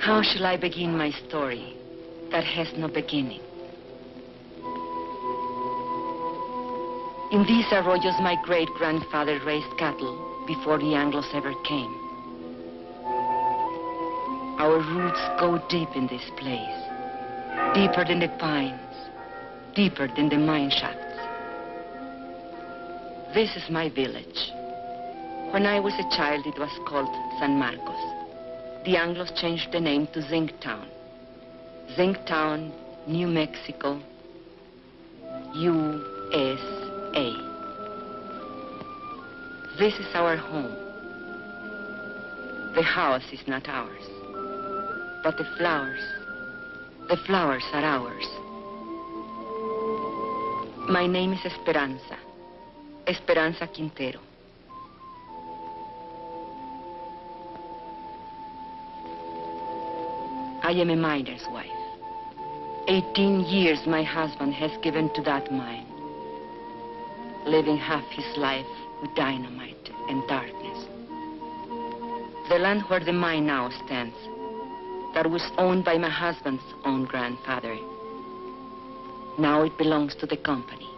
How shall I begin my story that has no beginning? In these arroyos, my great-grandfather raised cattle before the Anglos ever came. Our roots go deep in this place, deeper than the pines, deeper than the mine shafts. This is my village. When I was a child, it was called San Marcos. The Anglos changed the name to Zinc Town. Zinc Town, New Mexico, USA. This is our home. The house is not ours, but the flowers are ours. My name is Esperanza Quintero. I am a miner's wife. 18 years my husband has given to that mine, living half his life with dynamite and darkness. The land where the mine now stands, that was owned by my husband's own grandfather, now it belongs to the company.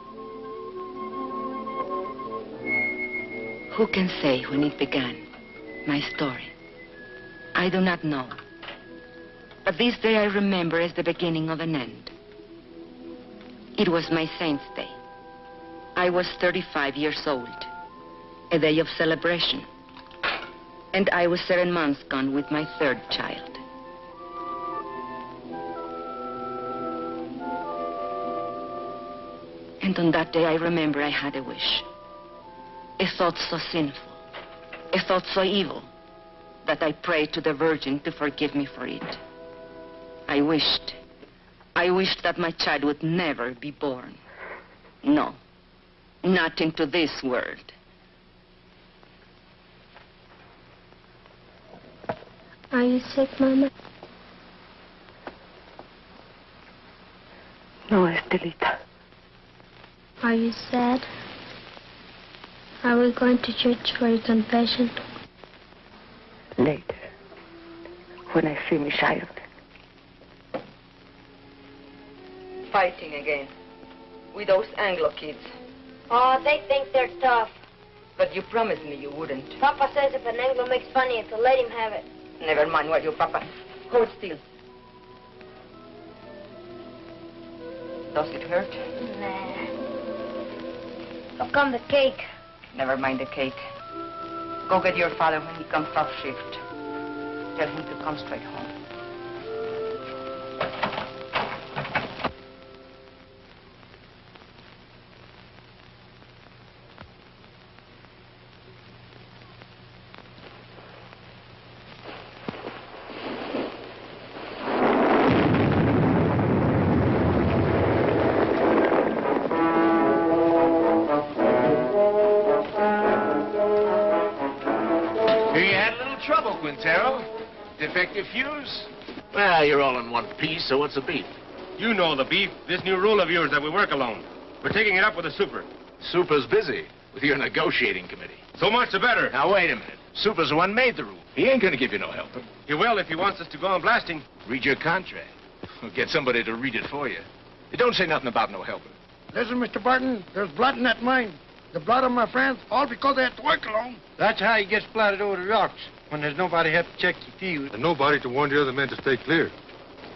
Who can say when it began, my story? I do not know. But this day I remember as the beginning of an end. It was my saint's day. I was 35 years old, a day of celebration. And I was 7 months gone with my third child. And on that day I remember I had a wish. A thought so sinful, a thought so evil, that I prayed to the Virgin to forgive me for it. I wished that my child would never be born. No, not into this world. Are you sick, Mama? No, Estelita. Are you sad? Are we going to church for your confession? Later, when I see my child. Fighting again with those Anglo kids. Oh, they think they're tough. But you promised me you wouldn't. Papa says if an Anglo makes fun of you, to let him have it. Never mind what you, Papa. Hold still. Does it hurt? Nah. How come the cake? Never mind the cake. Go get your father when he comes off shift. Tell him to come straight home. Defective fuse? Well, you're all in one piece, so what's the beef? You know the beef. This new rule of yours that we work alone. We're taking it up with the super. Super's busy with your negotiating committee. So much the better. Now, wait a minute. Super's the one made the rule. He ain't gonna give you no help. He will if he wants us to go on blasting. Read your contract. We'll get somebody to read it for you. It don't say nothing about no helping. Listen, Mr. Barton, there's blood in that mine. The blood of my friends, all because they have to work alone. That's how he gets splattered over the rocks, when there's nobody have to check your fuse. And nobody to warn the other men to stay clear.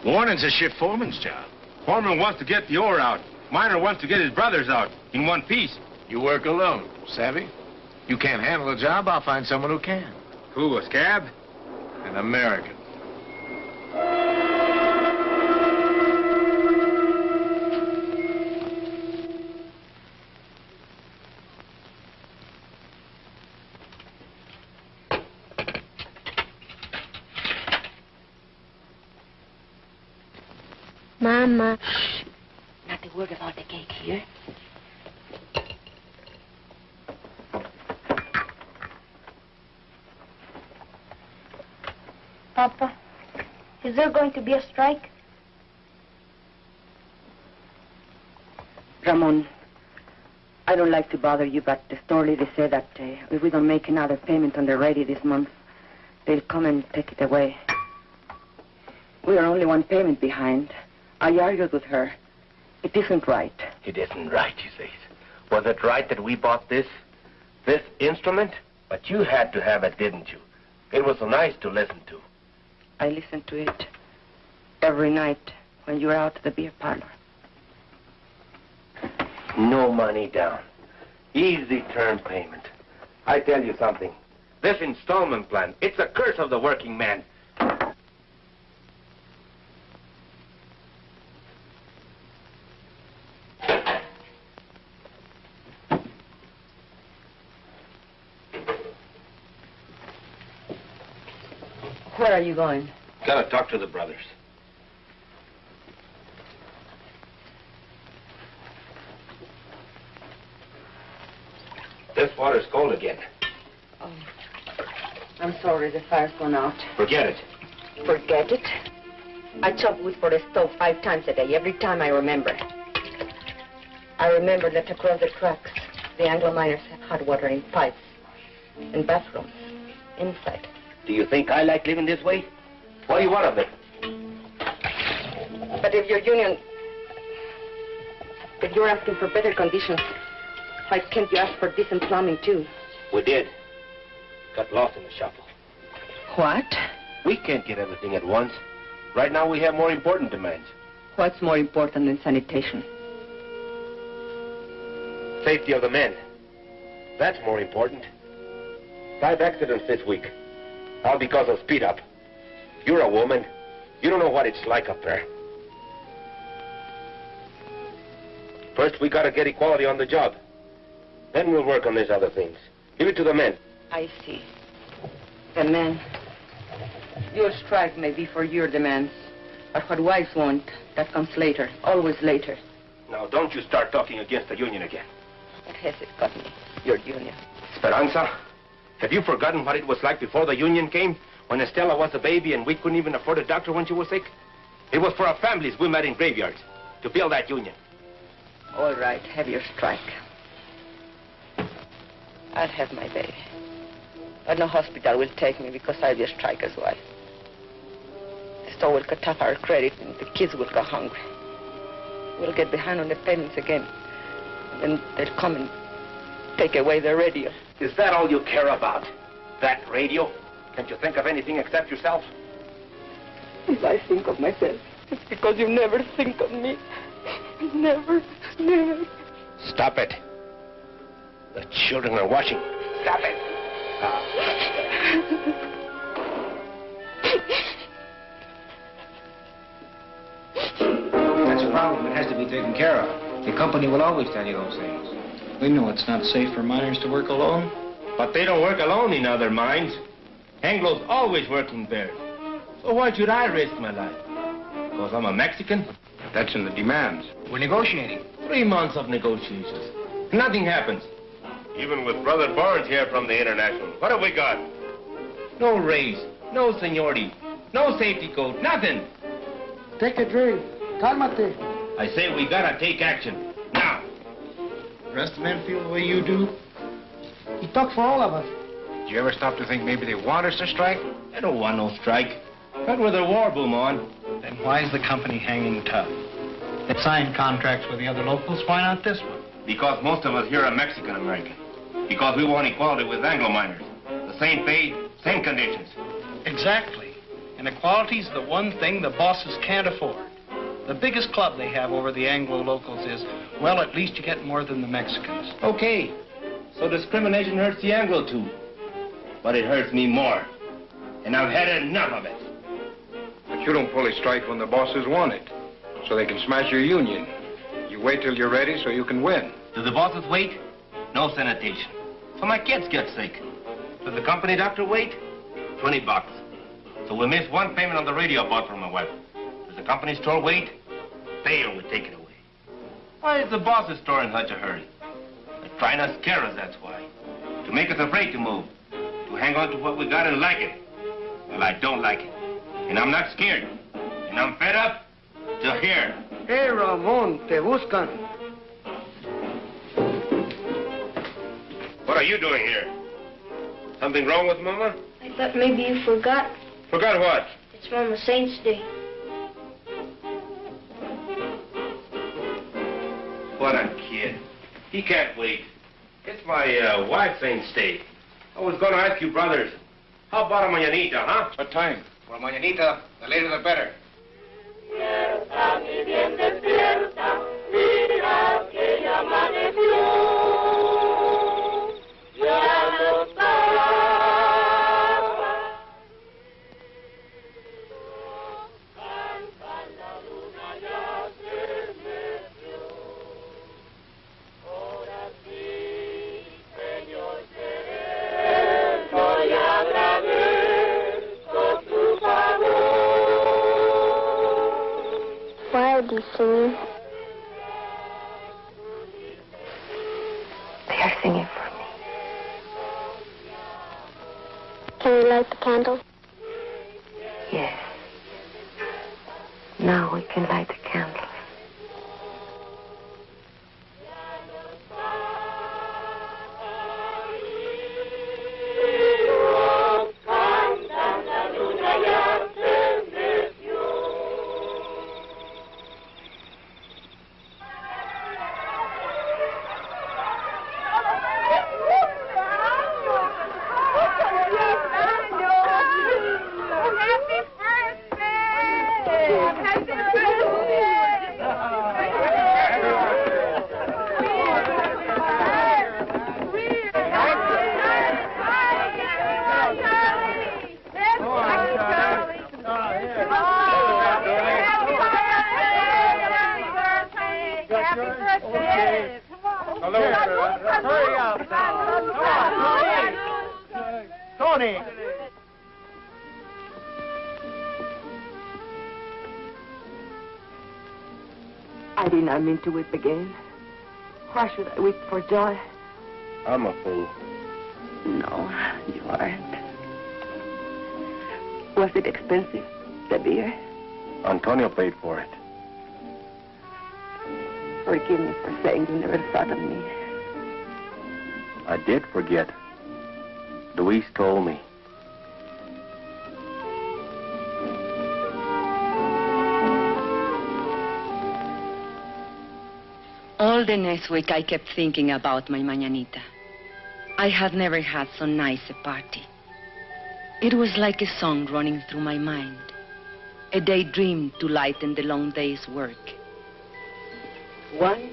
Warning's a shift foreman's job. Foreman wants to get the ore out. Miner wants to get his brothers out in one piece. You work alone, savvy? You can't handle a job, I'll find someone who can. Who, a scab? An American. Mama. Shh. Not a word about the cake here. Papa, is there going to be a strike? Ramon, I don't like to bother you, but the store lady said that if we don't make another payment on the radio this month, they'll come and take it away. We are only one payment behind. I argued with her. It isn't right. It isn't right, you say. Was it right that we bought this instrument? But you had to have it, didn't you? It was so nice to listen to. I listened to it every night when you were out at the beer parlor. No money down. Easy term payment. I tell you something. This installment plan, it's a curse of the working man. Where are you going? Gotta talk to the brothers. This water's cold again. Oh, I'm sorry, the fire's gone out. Forget it. Forget it? I chop wood for the stove 5 times a day, every time I remember. I remember that across the tracks, the Anglo miners have hot water in pipes, in bathrooms, inside. Do you think I like living this way? What do you want of me? But if your union... If you're asking for better conditions, why can't you ask for decent plumbing, too? We did. Got lost in the shuffle. What? We can't get everything at once. Right now we have more important demands. What's more important than sanitation? Safety of the men. That's more important. 5 accidents this week. All because of speed up. You're a woman. You don't know what it's like up there. First, we gotta get equality on the job. Then we'll work on these other things. Leave it to the men. I see. The men. Your strike may be for your demands. But what wives want, that comes later. Always later. Now, don't you start talking against the union again. What has it got me? Your union. Esperanza, have you forgotten what it was like before the union came? When Estella was a baby and we couldn't even afford a doctor when she was sick? It was for our families we met in graveyards to build that union. All right, have your strike. I'll have my baby. But no hospital will take me because I'll be a striker's wife. The store will cut off our credit and the kids will go hungry. We'll get behind on the payments again. And they'll come and take away the radio. Is that all you care about? That radio? Can't you think of anything except yourself? If I think of myself, it's because you never think of me. Never, never. Stop it. The children are watching. Stop it. That's a problem. It has to be taken care of. The company will always tell you those things. We know it's not safe for miners to work alone. But they don't work alone in other mines. Anglo's always working there. So why should I risk my life? Because I'm a Mexican? That's in the demands. We're negotiating. 3 months of negotiations. Nothing happens. Even with Brother Barnes here from the International, what have we got? No raise, no seniority, no safety code, nothing. Take a drink. Cálmate. I say we gotta take action. Now. The rest of the men feel the way you do? He talks for all of us. Did you ever stop to think maybe they want us to strike? I don't want no strike. Not with a war boom on. Then why is the company hanging tough? They signed contracts with the other locals. Why not this one? Because most of us here are Mexican-American. Because we want equality with Anglo miners. The same pay, same conditions. Exactly. And equality's the one thing the bosses can't afford. The biggest club they have over the Anglo locals is, well, at least you get more than the Mexicans. Okay. So discrimination hurts the Anglo too. But it hurts me more. And I've had enough of it. But you don't fully strike when the bosses want it, so they can smash your union. You wait till you're ready so you can win. Do the bosses wait? No sanitation. So my kids get sick. Does the company doctor wait? $20. So we miss one payment on the radio I bought for my wife. Does the company store wait? They would take it away. Why is the boss's store in such a hurry? They're trying to scare us, that's why. To make us afraid to move. To hang on to what we got and like it. Well, I don't like it. And I'm not scared. And I'm fed up till here. Hey, Ramon, te buscan. What are you doing here? Something wrong with Mama? I thought maybe you forgot. Forgot what? It's Mama Saint's Day. He can't wait. It's my wife's ain't stay. I was going to ask you, brothers, how about a mañanita, huh? What time? Well, mañanita, the later the better. Why are they singing? They are singing for me. Can we light the candle? Yes. Now we can light the candles. I did not mean to weep again. Why should I weep for joy? I'm a fool. No, you aren't. Was it expensive, the beer? Antonio paid for it. Forgive me for saying you never thought of me. I did forget. Luis told me. All the next week, I kept thinking about my mañanita. I had never had so nice a party. It was like a song running through my mind, a daydream to lighten the long day's work. 1,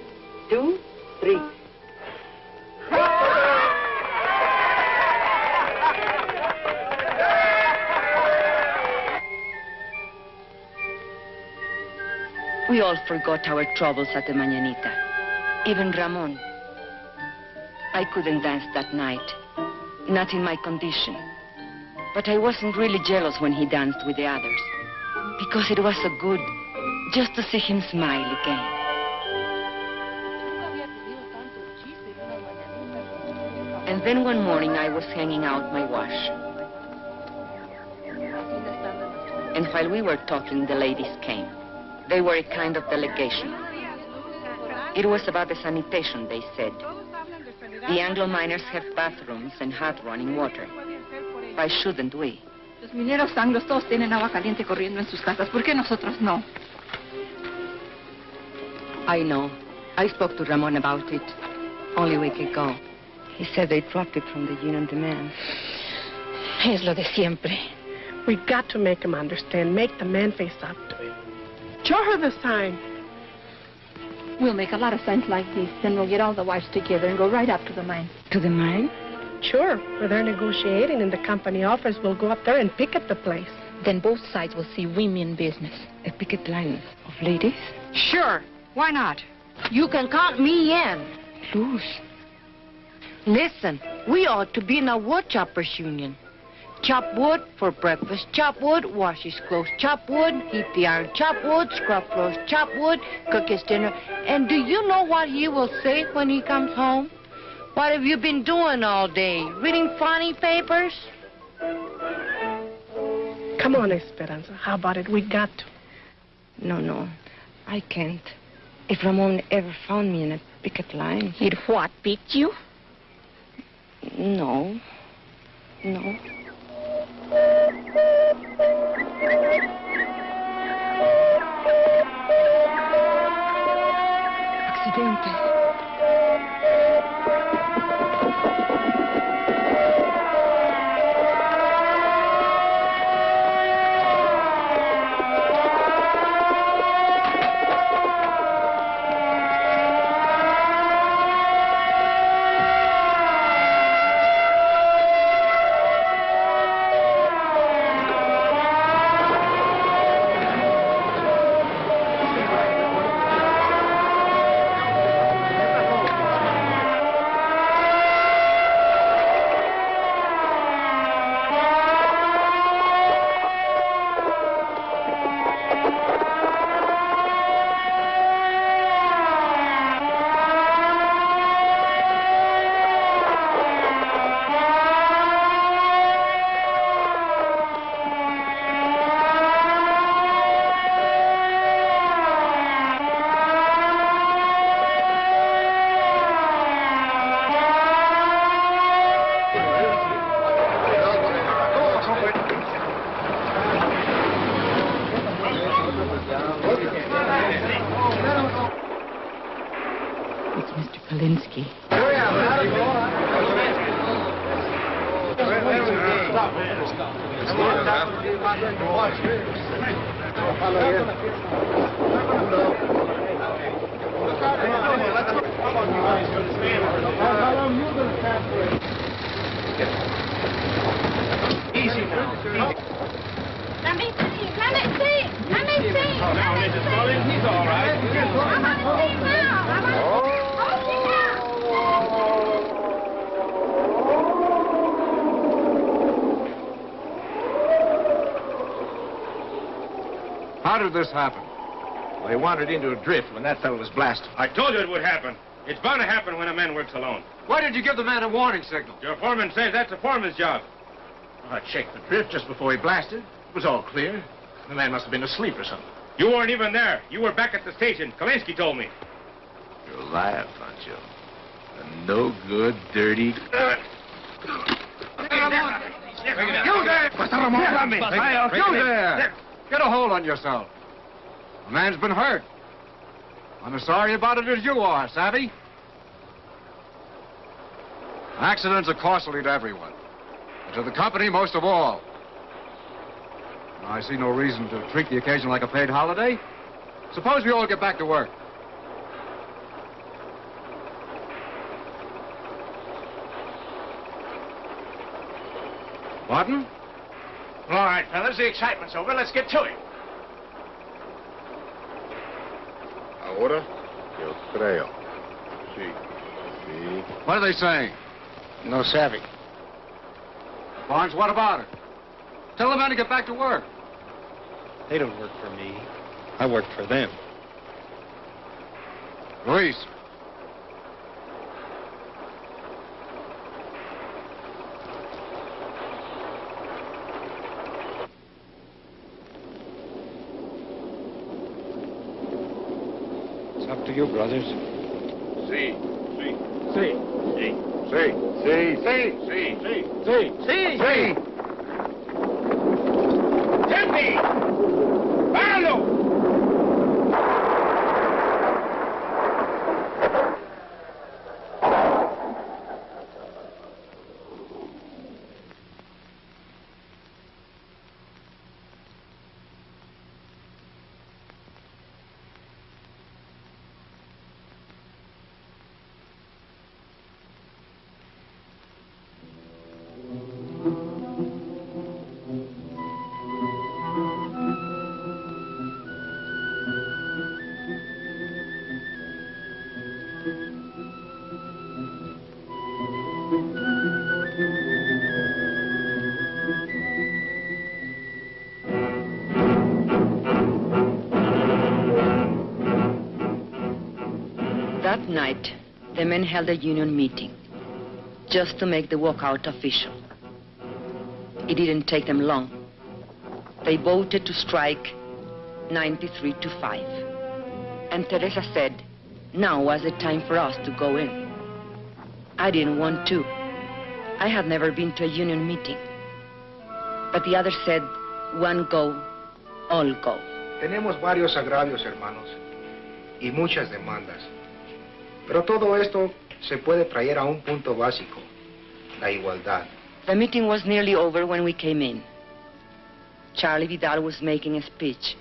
2, 3. We all forgot our troubles at the mañanita. Even Ramon. I couldn't dance that night, not in my condition. But I wasn't really jealous when he danced with the others, because it was so good just to see him smile again. And then one morning I was hanging out my wash. And while we were talking, the ladies came. They were a kind of delegation. It was about the sanitation, they said. The Anglo miners have bathrooms and hot running water. Why shouldn't we? Los mineros anglos todos tienen agua caliente corriendo en sus casas. ¿Por qué nosotros no? I know. I spoke to Ramon about it only a week ago. He said they dropped it from the union demand. Es lo de siempre. We got to make him understand. Make the man face up to it. Show her the sign. We'll make a lot of signs like this. Then we'll get all the wives together and go right up to the mine. To the mine? Sure. Where they're negotiating and the company offers, we'll go up there and picket the place. Then both sides will see women business. A picket line of ladies? Sure. Why not? You can count me in. Luz. Listen, we ought to be in a wood choppers union. Chop wood for breakfast, chop wood, wash his clothes, chop wood, heat the iron, chop wood, scrub floors, chop wood, cook his dinner. And do you know what he will say when he comes home? What have you been doing all day? Reading funny papers? Come on, Esperanza. How about it? We got to. No. I can't. If Ramon ever found me in a picket line... He'd what, beat you? No. Accidente. Kalinsky. Easy now. Let me see. Let me see. Let me see. Oh, now, Mrs. Mullins, he's all right. I want to see now. I want to see now. How did this happen? Well, they wandered into a drift when that fellow was blasted. I told you it would happen. It's bound to happen when a man works alone. Why did you give the man a warning signal? Your foreman says that's a foreman's job. I checked the drift just before he blasted. It was all clear. The man must have been asleep or something. You weren't even there. You were back at the station. Kalinsky told me. You're a liar, Pancho. A no good, dirty... You there! You there! Get a hold on yourself. A man's been hurt. I'm as sorry about it as you are, savvy? Accidents are costly to everyone. And to the company most of all. I see no reason to treat the occasion like a paid holiday. Suppose we all get back to work. Martin? All right, fellas, the excitement's over. Let's get to it. Ahora, yo creo. Sí. Sí. What are they saying? No savvy. Barnes, what about it? Tell the men to get back to work. They don't work for me. I work for them. Luis. It's up to you, brothers. Sí. Sí. Sí. Sí. Sí. Sí. Sí. Sí. Sí. Sí. Sí. ¡Gente! ¡Páralo! That night, the men held a union meeting just to make the walkout official. It didn't take them long. They voted to strike 93-5. And Teresa said, now was the time for us to go in. I didn't want to. I had never been to a union meeting. But the others said, one go, all go. Tenemos varios agravios, hermanos, y muchas demandas. Pero todo esto se puede traer a un punto básico, la igualdad. The meeting was nearly over when we came in. Charlie Vidal was making a speech.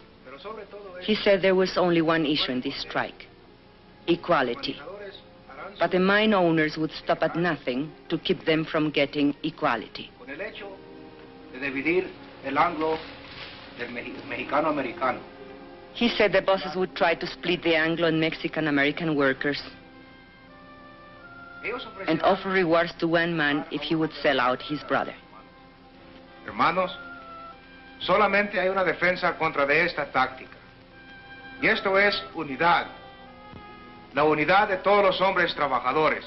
He said there was only one issue in this strike, equality. But the mine owners would stop at nothing to keep them from getting equality. Con el hecho de dividir el anglo del mexicano-americano. He said the bosses would try to split the Anglo and Mexican-American workers and offer rewards to one man if he would sell out his brother. Hermanos, solamente hay una defensa contra de esta táctica. Y esto es unidad. La unidad de todos los hombres trabajadores.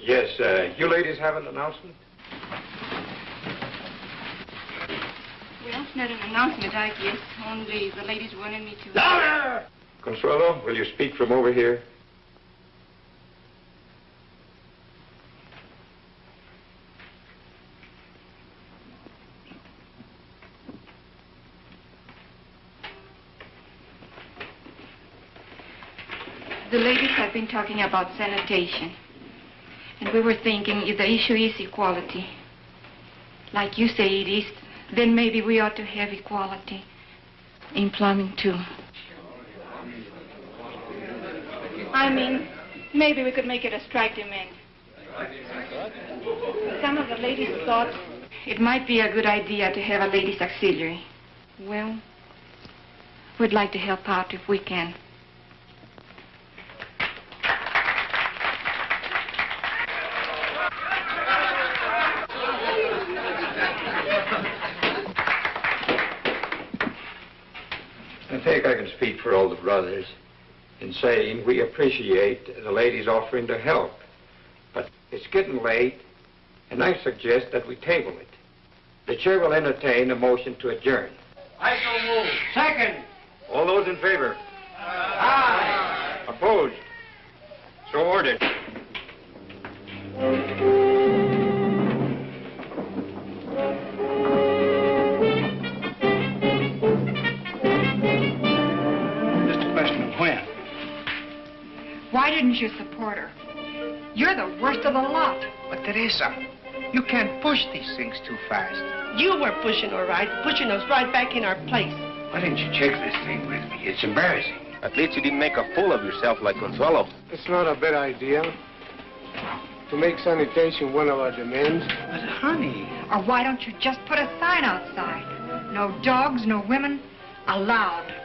Yes, you ladies have an announcement? Well, not an announcement, I guess. Only the ladies wanted me to... Louder! Consuelo, will you speak from over here? The ladies have been talking about sanitation. And we were thinking if the issue is equality, like you say it is, then maybe we ought to have equality in plumbing too. I mean, maybe we could make it a strike demand. Some of the ladies thought it might be a good idea to have a ladies' auxiliary. Well, we'd like to help out if we can. I think I can speak for all the brothers in saying we appreciate the ladies offering to help. But it's getting late, and I suggest that we table it. The chair will entertain a motion to adjourn. I so move. Second. All those in favor? Aye. Opposed? So ordered. Why didn't you support her? You're the worst of the lot. But Teresa, you can't push these things too fast. You were pushing her right, pushing us right back in our place. Why didn't you check this thing with me? It's embarrassing. At least you didn't make a fool of yourself like Consuelo. It's not a bad idea to make sanitation one of our demands. But honey... Or why don't you just put a sign outside? No dogs, no women, allowed.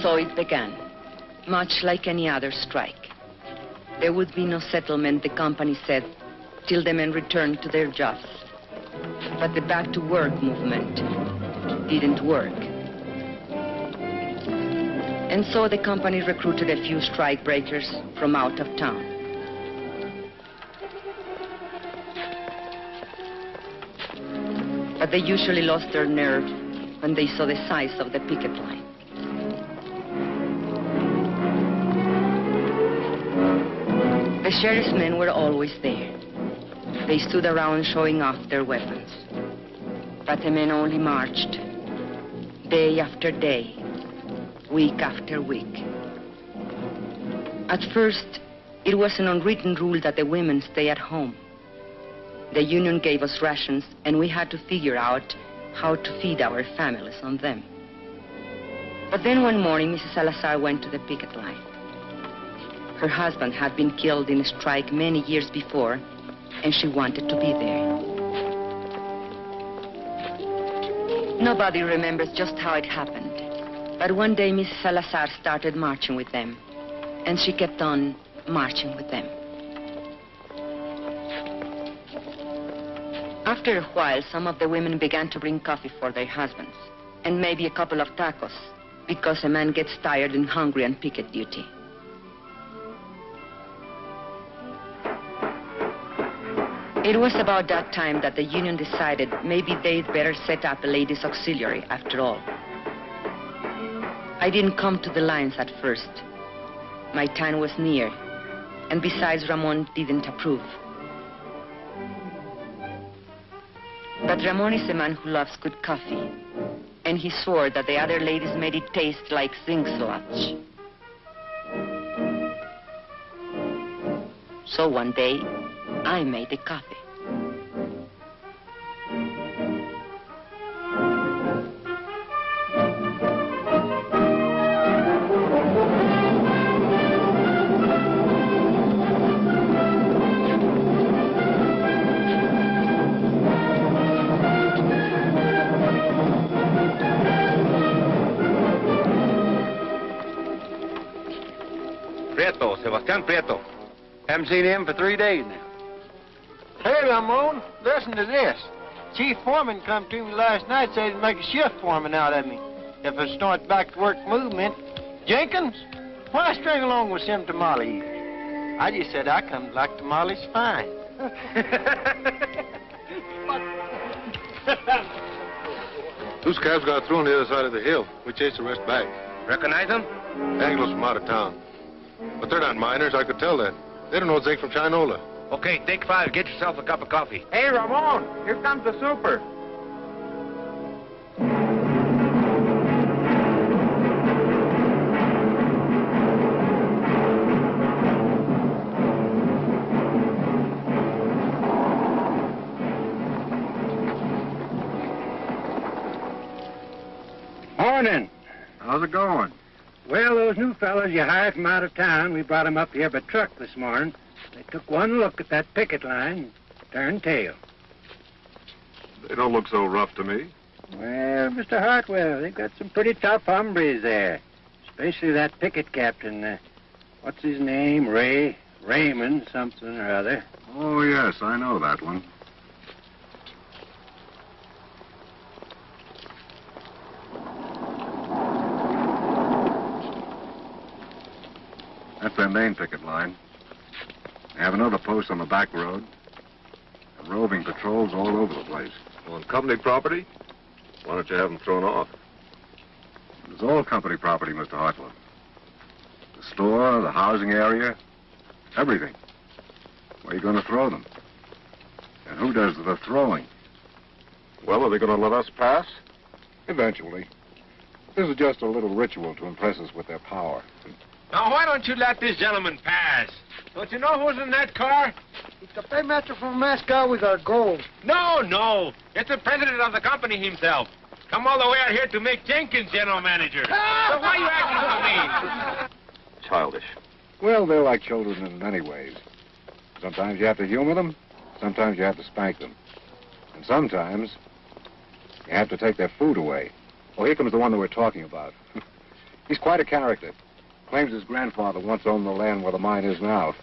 So it began, much like any other strike. There would be no settlement, the company said, till the men returned to their jobs. But the back-to-work movement didn't work. And so the company recruited a few strike breakers from out of town. But they usually lost their nerve when they saw the size of the picket line. The sheriff's men were always there. They stood around showing off their weapons. But the men only marched, day after day, week after week. At first, it was an unwritten rule that the women stay at home. The union gave us rations, and we had to figure out how to feed our families on them. But then one morning, Mrs. Salazar went to the picket line. Her husband had been killed in a strike many years before, and she wanted to be there. Nobody remembers just how it happened, but one day Mrs. Salazar started marching with them, and she kept on marching with them. After a while, some of the women began to bring coffee for their husbands, and maybe a couple of tacos, because a man gets tired and hungry on picket duty. It was about that time that the union decided maybe they'd better set up a ladies' auxiliary after all. I didn't come to the lines at first. My time was near, and besides, Ramon didn't approve. But Ramon is a man who loves good coffee, and he swore that the other ladies made it taste like zinc sludge. So one day, I made the coffee. Sebastián Prieto. Haven't seen him for 3 days now. Hey, Ramon, listen to this. Chief foreman come to me last night, said he'd make a shift foreman out of me if I start back to work movement. Jenkins, why string along with some tamales? I just said I come to like tamales fine. Two scabs got through on the other side of the hill. We chased the rest back. Recognize them? Anglos from out of town. But they're not miners, I could tell that. They don't know zinc from Chinola. Okay, take 5. Get yourself a cup of coffee. Hey, Ramon, here comes the super. Morning. How's it going? Well, those new fellows you hired from out of town, we brought them up here by truck this morning. They took one look at that picket line, turned tail. They don't look so rough to me. Well, Mr. Hartwell, they've got some pretty tough hombres there. Especially that picket captain. What's his name? Raymond something or other. Oh, yes, I know that one. That's their main picket line. They have another post on the back road. And roving patrols all over the place. On company property? Why don't you have them thrown off? It's all company property, Mr. Hartwell. The store, the housing area, everything. Where are you going to throw them? And who does the throwing? Well, are they going to let us pass? Eventually. This is just a little ritual to impress us with their power. Now, why don't you let this gentleman pass? Don't you know who's in that car? It's the paymaster from Moscow with our gold. No. It's the president of the company himself. Come all the way out here to make Jenkins general manager. So why are you acting so mean? Childish. Well, they're like children in many ways. Sometimes you have to humor them. Sometimes you have to spank them. And sometimes you have to take their food away. Oh, here comes the one that we're talking about. He's quite a character. Claims his grandfather once owned the land where the mine is now.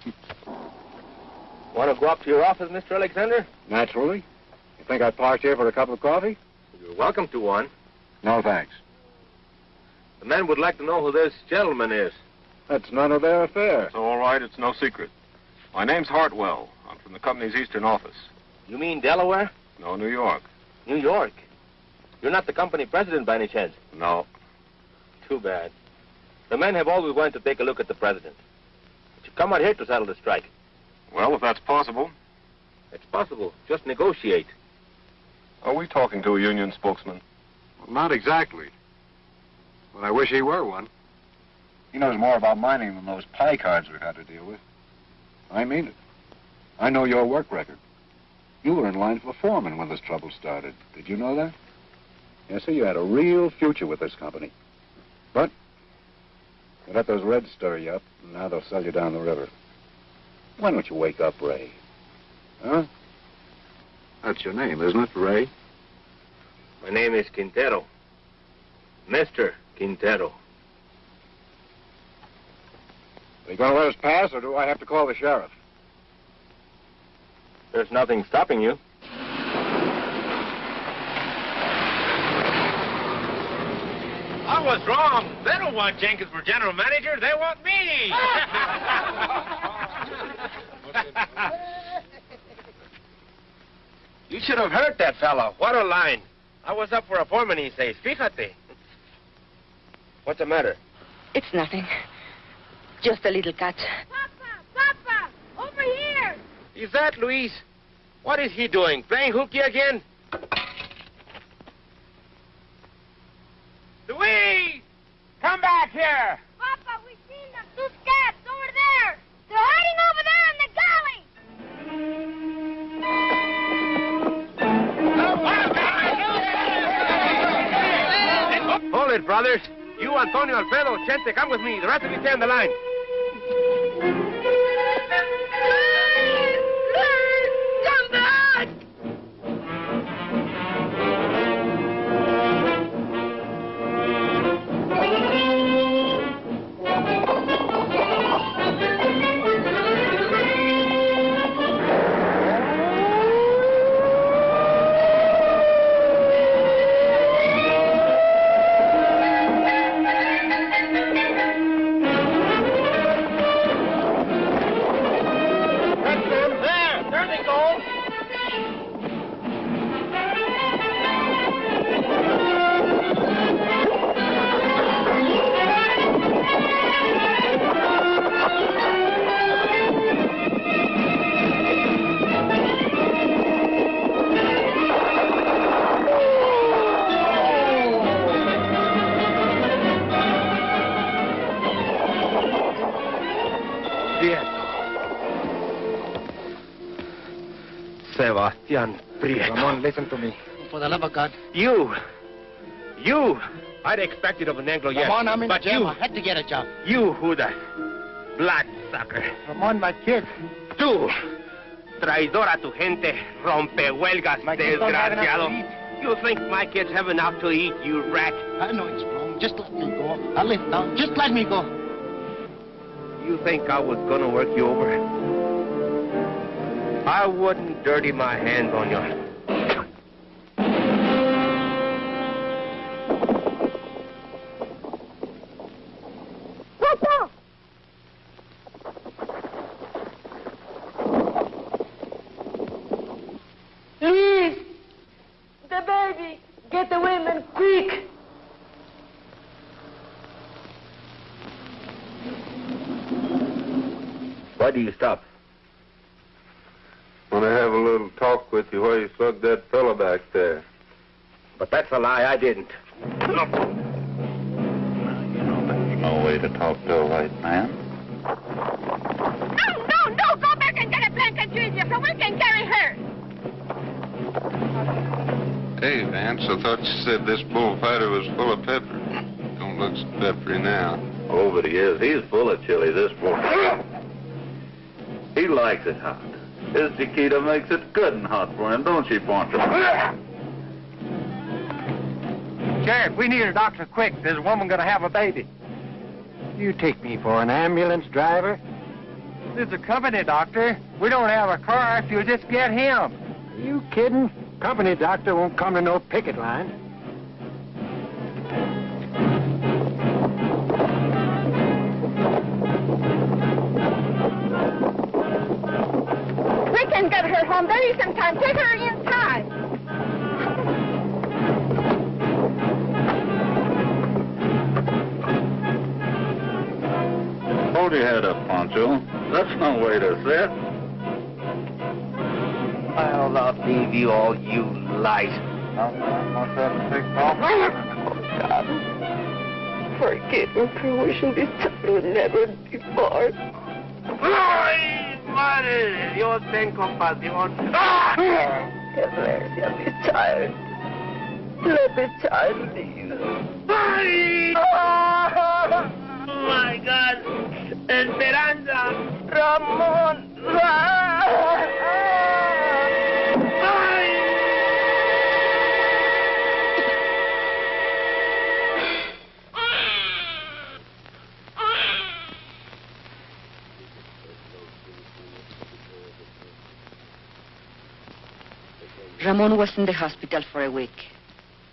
Want to go up to your office, Mr. Alexander? Naturally. You think I'd park here for a cup of coffee? You're welcome to one. No, thanks. The men would like to know who this gentleman is. That's none of their affair. It's all right. It's no secret. My name's Hartwell. I'm from the company's eastern office. You mean Delaware? No, New York. New York? You're not the company president by any chance? No. Too bad. The men have always wanted to take a look at the president. But you come out here to settle the strike. Well, if that's possible. It's possible. Just negotiate. Are we talking to a union spokesman? Well, not exactly. But I wish he were one. He knows more about mining than those pie cards we've had to deal with. I mean it. I know your work record. You were in line for foreman when this trouble started. Did you know that? Yes, sir, you had a real future with this company. But you let those Reds stir you up, and now they'll sell you down the river. Why don't you wake up, Ray? Huh? That's your name, isn't it, Ray? My name is Quintero. Mr. Quintero. Are you going to let us pass, or do I have to call the sheriff? There's nothing stopping you. I was wrong. They don't want Jenkins for general manager. They want me. You should have heard that fellow. What a line. I was up for a foreman, he says. Fíjate. What's the matter? It's nothing. Just a little cut. Papa, over here. Is that Luis? What is he doing? Playing hooky again? Luis! Come back here! Papa, we've seen them. Two scabs over there. They're hiding over there in the gully. Hold it, brothers. You, Antonio, Alfredo, Chente, come with me. The rest of you stay on the line. Come back! Prieto. Sebastian Prieto. Ramon, listen to me. For the love of God. You! I'd expect it of an Anglo, yes. Ramon, I'm in but jail. you, I had to get a job. You, Judas. Bloodsucker. Ramon, my kids. Tú, traidor a tu gente, rompehuelgas, desgraciado. You think my kids have enough to eat, you rat? I know it's wrong. Just let me go. I'll live now. Just let me go. You think I was gonna work you over? I wouldn't dirty my hands on you. Please, the baby, get the women, quick. Why do you stop? Want to have a little talk with you while you slug that fella back there. But that's a lie. I didn't. No way to talk to a white man. No, go back and get a blanket, Julia, so we can carry her. Hey, Vance, I thought you said this bullfighter was full of pepper. Don't look so peppery now. Oh, but he is. He's full of chili, this boy. He likes it hot. His Chiquita makes it good and hot for him, don't she, Poncho? Sheriff, we need a doctor quick. There's a woman going to have a baby. You take me for an ambulance driver? This is a company doctor. We don't have a car if you'll just get him. Are you kidding? Company doctor won't come to no picket line. We can get her home. There isn't time. Take her inside. Hold your head up, Poncho. That's no way to sit. I'll not leave you all, you lies. Oh, God. Forgive me for wishing this time would never depart. ¡Ay, madre! Dios ten compasión. Have mercy on this child. Let the child live. ¡Ay! Oh, my God! Esperanza! Ramon! Ramon was in the hospital for a week,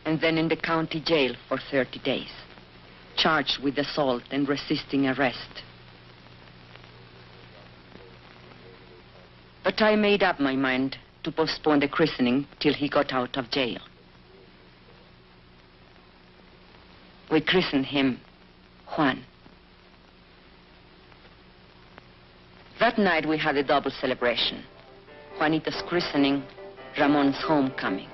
and then in the county jail for 30 days, charged with assault and resisting arrest. But I made up my mind to postpone the christening till he got out of jail. We christened him Juan. That night we had a double celebration. Juanita's christening, Ramon's homecoming.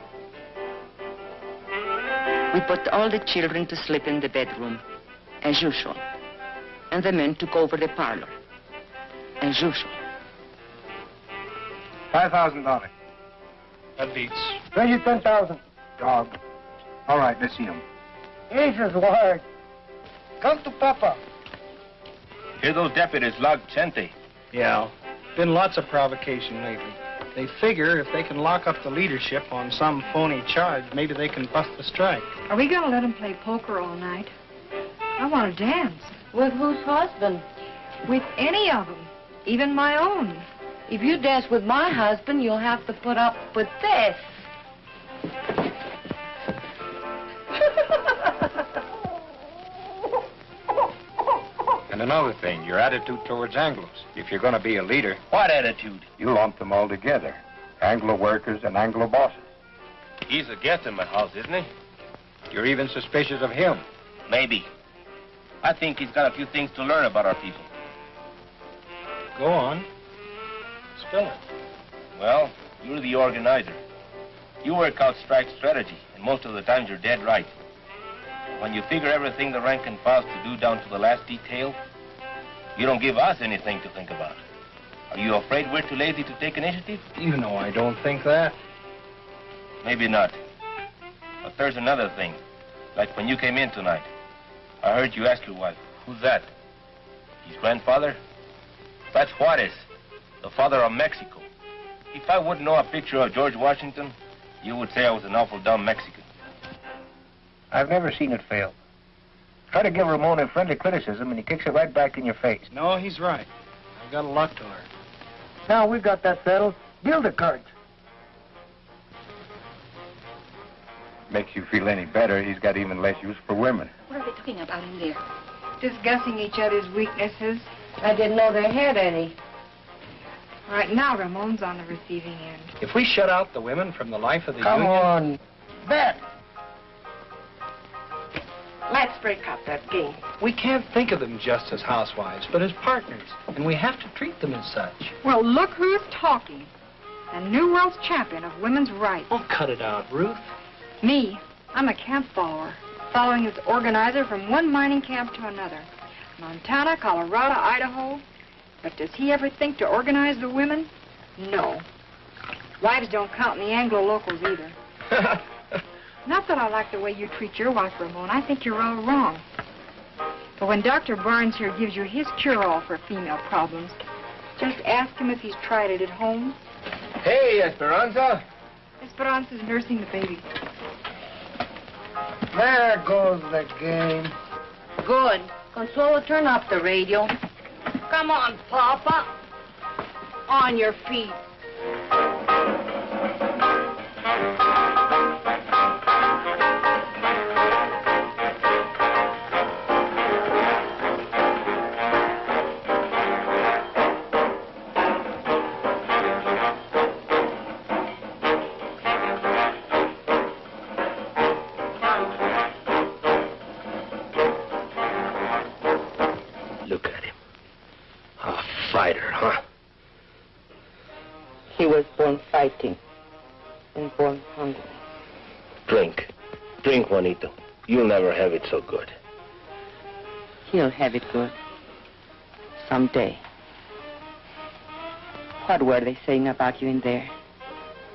We put all the children to sleep in the bedroom, as usual. And the men took over the parlor, as usual. $5,000. That beats. 10,000. Dog. All right, let's see him. Jesus, word. Come to Papa. Hear those deputies log Chente. Yeah. Been lots of provocation lately. They figure if they can lock up the leadership on some phony charge, maybe they can bust the strike. Are we going to let him play poker all night? I want to dance. With whose husband? With any of them, even my own. If you dance with my husband, you'll have to put up with this. And another thing, your attitude towards Anglos. If you're going to be a leader... What attitude? You lump them all together. Anglo workers and Anglo bosses. He's a guest in my house, isn't he? You're even suspicious of him. Maybe. I think he's got a few things to learn about our people. Go on. Spill it. Well, you're the organizer. You work out strike strategy, and most of the times you're dead right. When you figure everything the rank and file's to do down to the last detail, You don't give us anything to think about. Are you afraid we're too lazy to take initiative? You know I don't think that. Maybe not. But there's another thing. Like when you came in tonight, I heard you ask your wife, who's that? His grandfather? That's Juarez, the father of Mexico. If I wouldn't know a picture of George Washington, you would say I was an awful dumb Mexican. I've never seen it fail. Try to give Ramon a friendly criticism, and he kicks it right back in your face. No, he's right. I've got a lot to learn. Now we've got that settled. Deal the cards. Makes you feel any better, he's got even less use for women. What are they talking about in there? Discussing each other's weaknesses. I didn't know they had any. Right now, Ramon's on the receiving end. If we shut out the women from the life of the Come union... on. Bet. Let's break up that game. We can't think of them just as housewives, but as partners. And we have to treat them as such. Well, look who's talking. The new world's champion of women's rights. Oh, cut it out, Ruth. Me, I'm a camp follower, following its organizer from one mining camp to another. Montana, Colorado, Idaho. But does he ever think to organize the women? No. Wives don't count in the Anglo-locals either. Not that I like the way you treat your wife, Ramon. I think you're all wrong. But when Dr. Barnes here gives you his cure-all for female problems, just ask him if he's tried it at home. Hey, Esperanza. Esperanza's nursing the baby. There goes the game. Good. Consuelo, turn up the radio. Come on, Papa. On your feet. He was born fighting and born hungry. Drink. Drink, Juanito. You'll never have it so good. He'll have it good. Someday. What were they saying about you in there?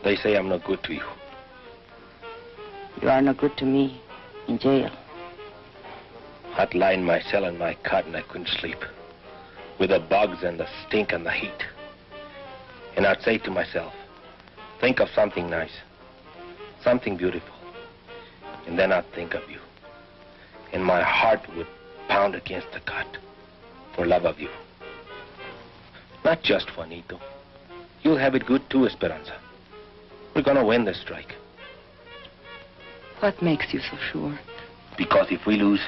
They say I'm not good to you. You are no good to me in jail. I'd lie in my cell in my cot and I couldn't sleep. With the bugs and the stink and the heat. And I'd say to myself, think of something nice, something beautiful. And then I'd think of you. And my heart would pound against the cot for love of you. Not just Juanito. You'll have it good too, Esperanza. We're gonna win this strike. What makes you so sure? Because if we lose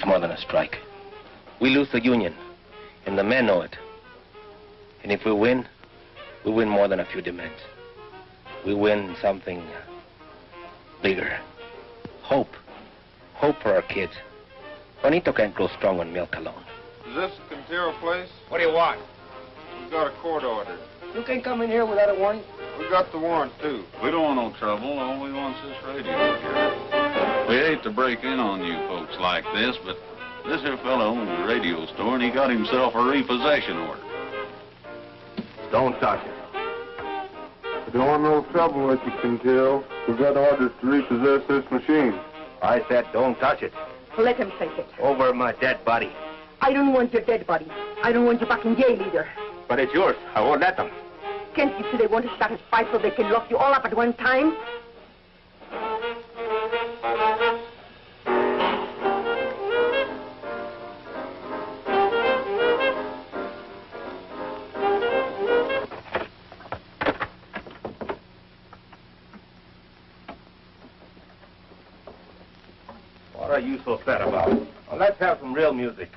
more than a strike. We lose the union, and the men know it. And if we win more than a few demands. We win something bigger. Hope. Hope for our kids. Juanito can't grow strong on milk alone. Is this the Quintero place? What do you want? We've got a court order. You can't come in here without a warrant. We got the warrant, too. We don't want no trouble. All we want's this radio here. We hate to break in on you folks like this, but this here fella owns a radio store, and he got himself a repossession order. Don't touch it. I don't want no trouble with you, Quintero. We got orders to repossess this machine. I said don't touch it. Let him take it. Over my dead body. I don't want your dead body. I don't want you back in jail either. But it's yours. I won't let them. Can't you see they want to start a fight so they can lock you all up at one time? What are you so sad about? Well, let's have some real music.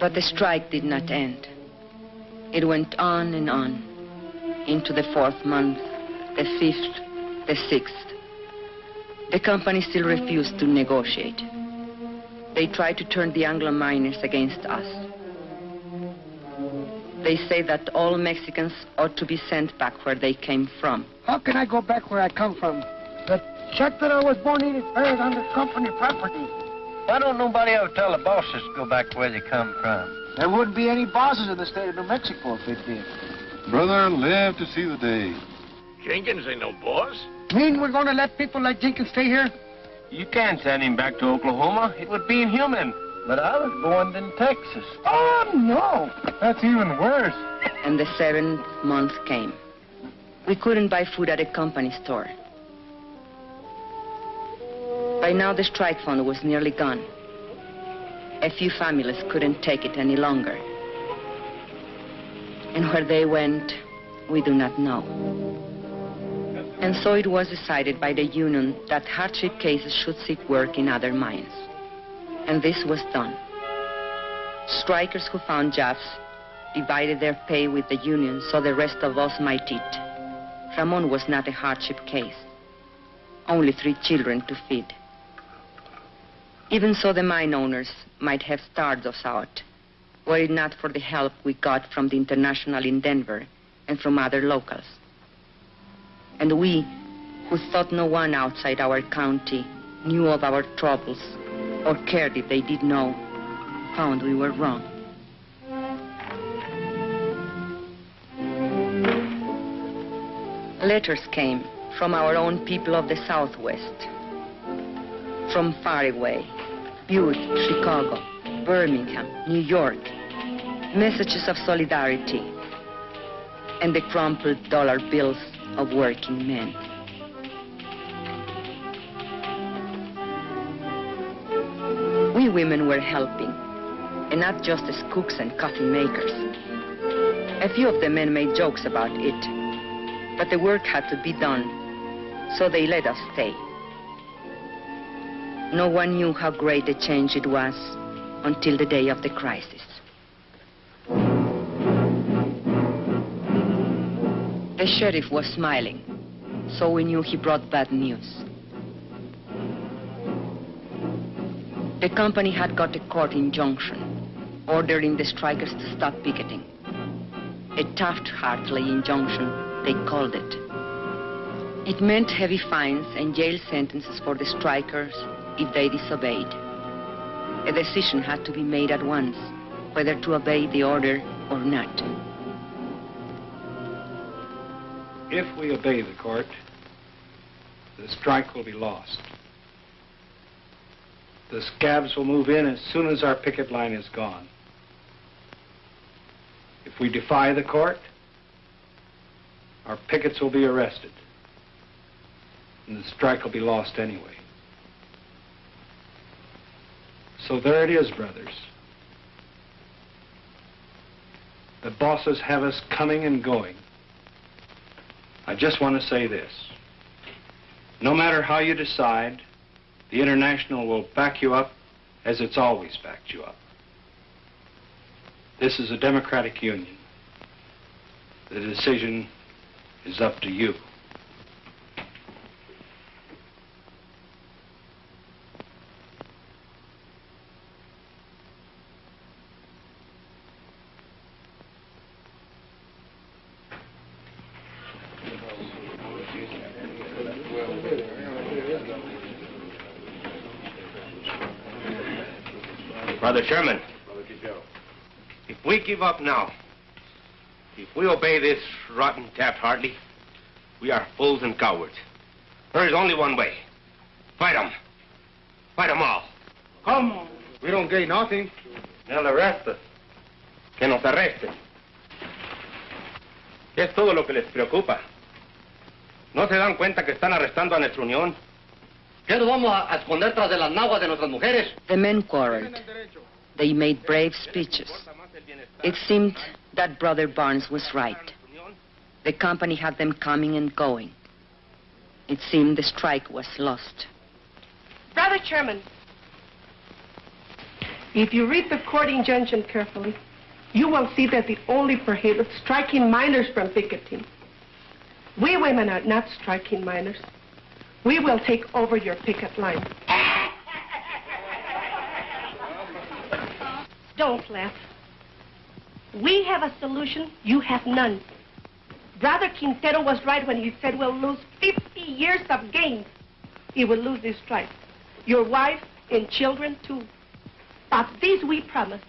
But the strike did not end. It went on and on, into the 4th month, the 5th, the 6th. The company still refused to negotiate. They tried to turn the Anglo miners against us. They say that all Mexicans ought to be sent back where they came from. How can I go back where I come from? The shack that I was born in is buried under company property. Why don't nobody ever tell the bosses to go back where they come from? There wouldn't be any bosses in the state of New Mexico if they did. Brother, live to see the day. Jenkins ain't no boss. Mean we're going to let people like Jenkins stay here? You can't send him back to Oklahoma. It would be inhuman. But I was born in Texas. Oh, no. That's even worse. And the 7th month came. We couldn't buy food at a company store. By now, the strike fund was nearly gone. A few families couldn't take it any longer. And where they went, we do not know. And so it was decided by the union that hardship cases should seek work in other mines. And this was done. Strikers who found jobs divided their pay with the union so the rest of us might eat. Ramon was not a hardship case. Only 3 children to feed. Even so, the mine owners might have starved us out, were it not for the help we got from the International in Denver and from other locals. And we, who thought no one outside our county knew of our troubles or cared if they did know, found we were wrong. Letters came from our own people of the Southwest, from far away, Butte, Chicago, Birmingham, New York, messages of solidarity, and the crumpled dollar bills of working men. We women were helping, and not just as cooks and coffee makers. A few of the men made jokes about it, but the work had to be done, so they let us stay. No one knew how great a change it was until the day of the crisis. The sheriff was smiling, so we knew he brought bad news. The company had got a court injunction ordering the strikers to stop picketing. A Taft-Hartley injunction, they called it. It meant heavy fines and jail sentences for the strikers if they disobeyed. A decision had to be made at once, whether to obey the order or not. If we obey the court, the strike will be lost. The scabs will move in as soon as our picket line is gone. If we defy the court, our pickets will be arrested, and the strike will be lost anyway. So there it is, brothers. The bosses have us coming and going. I just want to say this. No matter how you decide, the International will back you up as it's always backed you up. This is a democratic union. The decision is up to you. Brother Sherman, if we give up now, if we obey this rotten Taft-Hartley, we are fools and cowards. There is only one way. Fight them. Fight them all. Come on. We don't gain nothing. They'll arrest us. Que nos arresten. ¿Qué es todo lo que les preocupa? ¿No se dan cuenta que están arrestando a nuestra unión? ¿Qué nos vamos a esconder tras de las naguas de nuestras mujeres? The men quarreled. They made brave speeches. It seemed that Brother Barnes was right. The company had them coming and going. It seemed the strike was lost. Brother Chairman, if you read the court injunction carefully, you will see that it only prohibits striking miners from picketing. We women are not striking miners. We will take over your picket line. Don't laugh. We have a solution, you have none. Brother Quintero was right when he said we'll lose 50 years of gains. He will lose this strike. Your wife and children, too. But this we promise.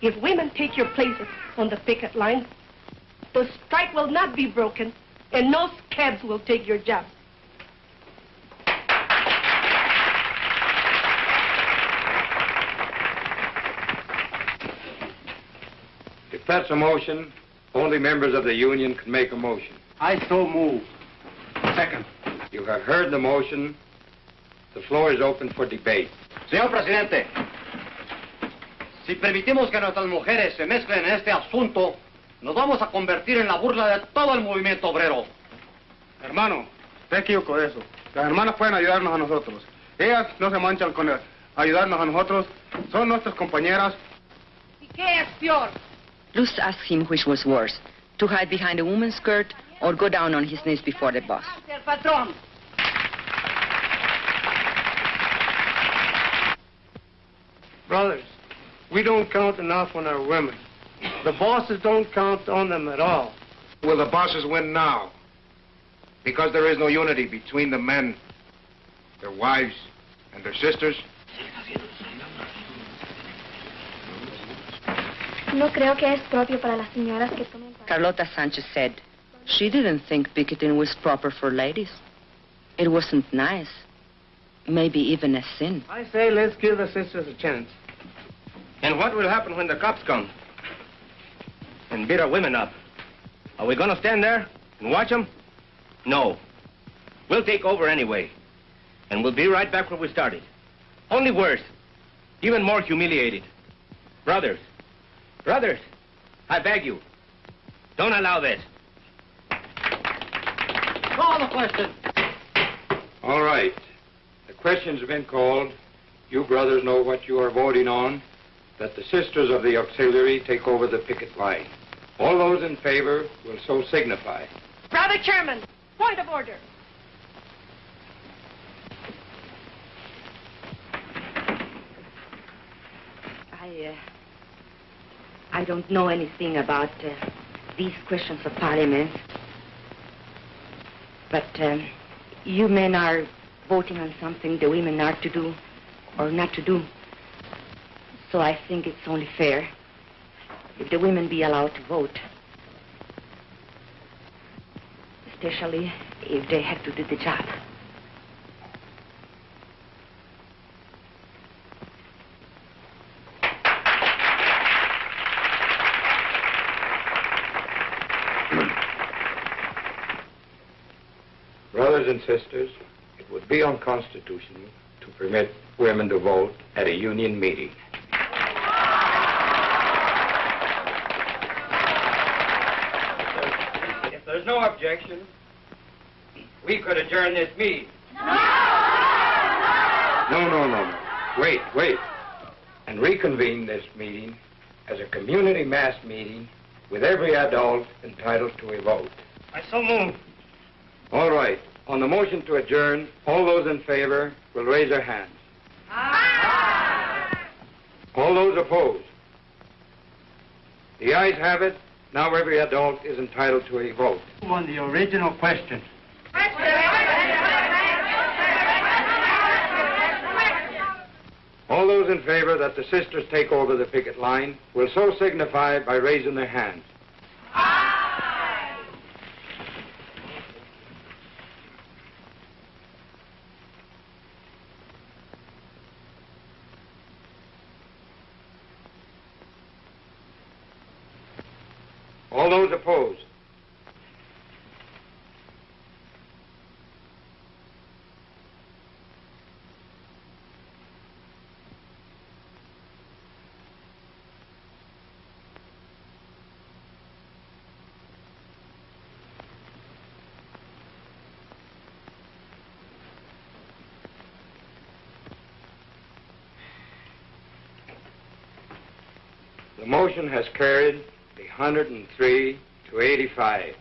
If women take your places on the picket line, the strike will not be broken, and no scabs will take your jobs. If that's a motion, only members of the union can make a motion. I so move. Second. You have heard the motion. The floor is open for debate. Señor Presidente, si permitimos que nuestras mujeres se mezclen en este asunto, nos vamos a convertir en la burla de todo el movimiento obrero. Hermano, usted equivocó de eso. Las hermanas pueden ayudarnos a nosotros. Ellas no se manchan con ayudarnos a nosotros. Son nuestras compañeras. ¿Y qué es peor? Luz asked him which was worse, to hide behind a woman's skirt or go down on his knees before the boss. El patrón. Brothers, we don't count enough on our women. The bosses don't count on them at all. Will the bosses win now? Because there is no unity between the men, their wives, and their sisters? No creo que es propio para las señoras que tomen parte. Carlota Sanchez said she didn't think picketing was proper for ladies. It wasn't nice. Maybe even a sin. I say let's give the sisters a chance. And what will happen when the cops come and beat our women up? Are we going to stand there and watch them? No. We'll take over anyway. And we'll be right back where we started. Only worse. Even more humiliated. Brothers, I beg you, don't allow this. Call the question. All right. The question's been called. You brothers know what you are voting on. That the sisters of the auxiliary take over the picket line. All those in favor will so signify. Brother Chairman, point of order. I don't know anything about these questions of parliament. But you men are voting on something the women are to do or not to do. So I think it's only fair if the women be allowed to vote. Especially if they have to do the job. Brothers and sisters, it would be unconstitutional to permit women to vote at a union meeting. If there's no objection, we could adjourn this meeting. No. Wait. And reconvene this meeting as a community mass meeting with every adult entitled to a vote. I so move. All right. On the motion to adjourn, all those in favor will raise their hands. Aye. All those opposed. The ayes have it. Now every adult is entitled to a vote. On the original question. All those in favor that the sisters take over the picket line will so signify by raising their hands. All those opposed. The motion has carried 103 to 85.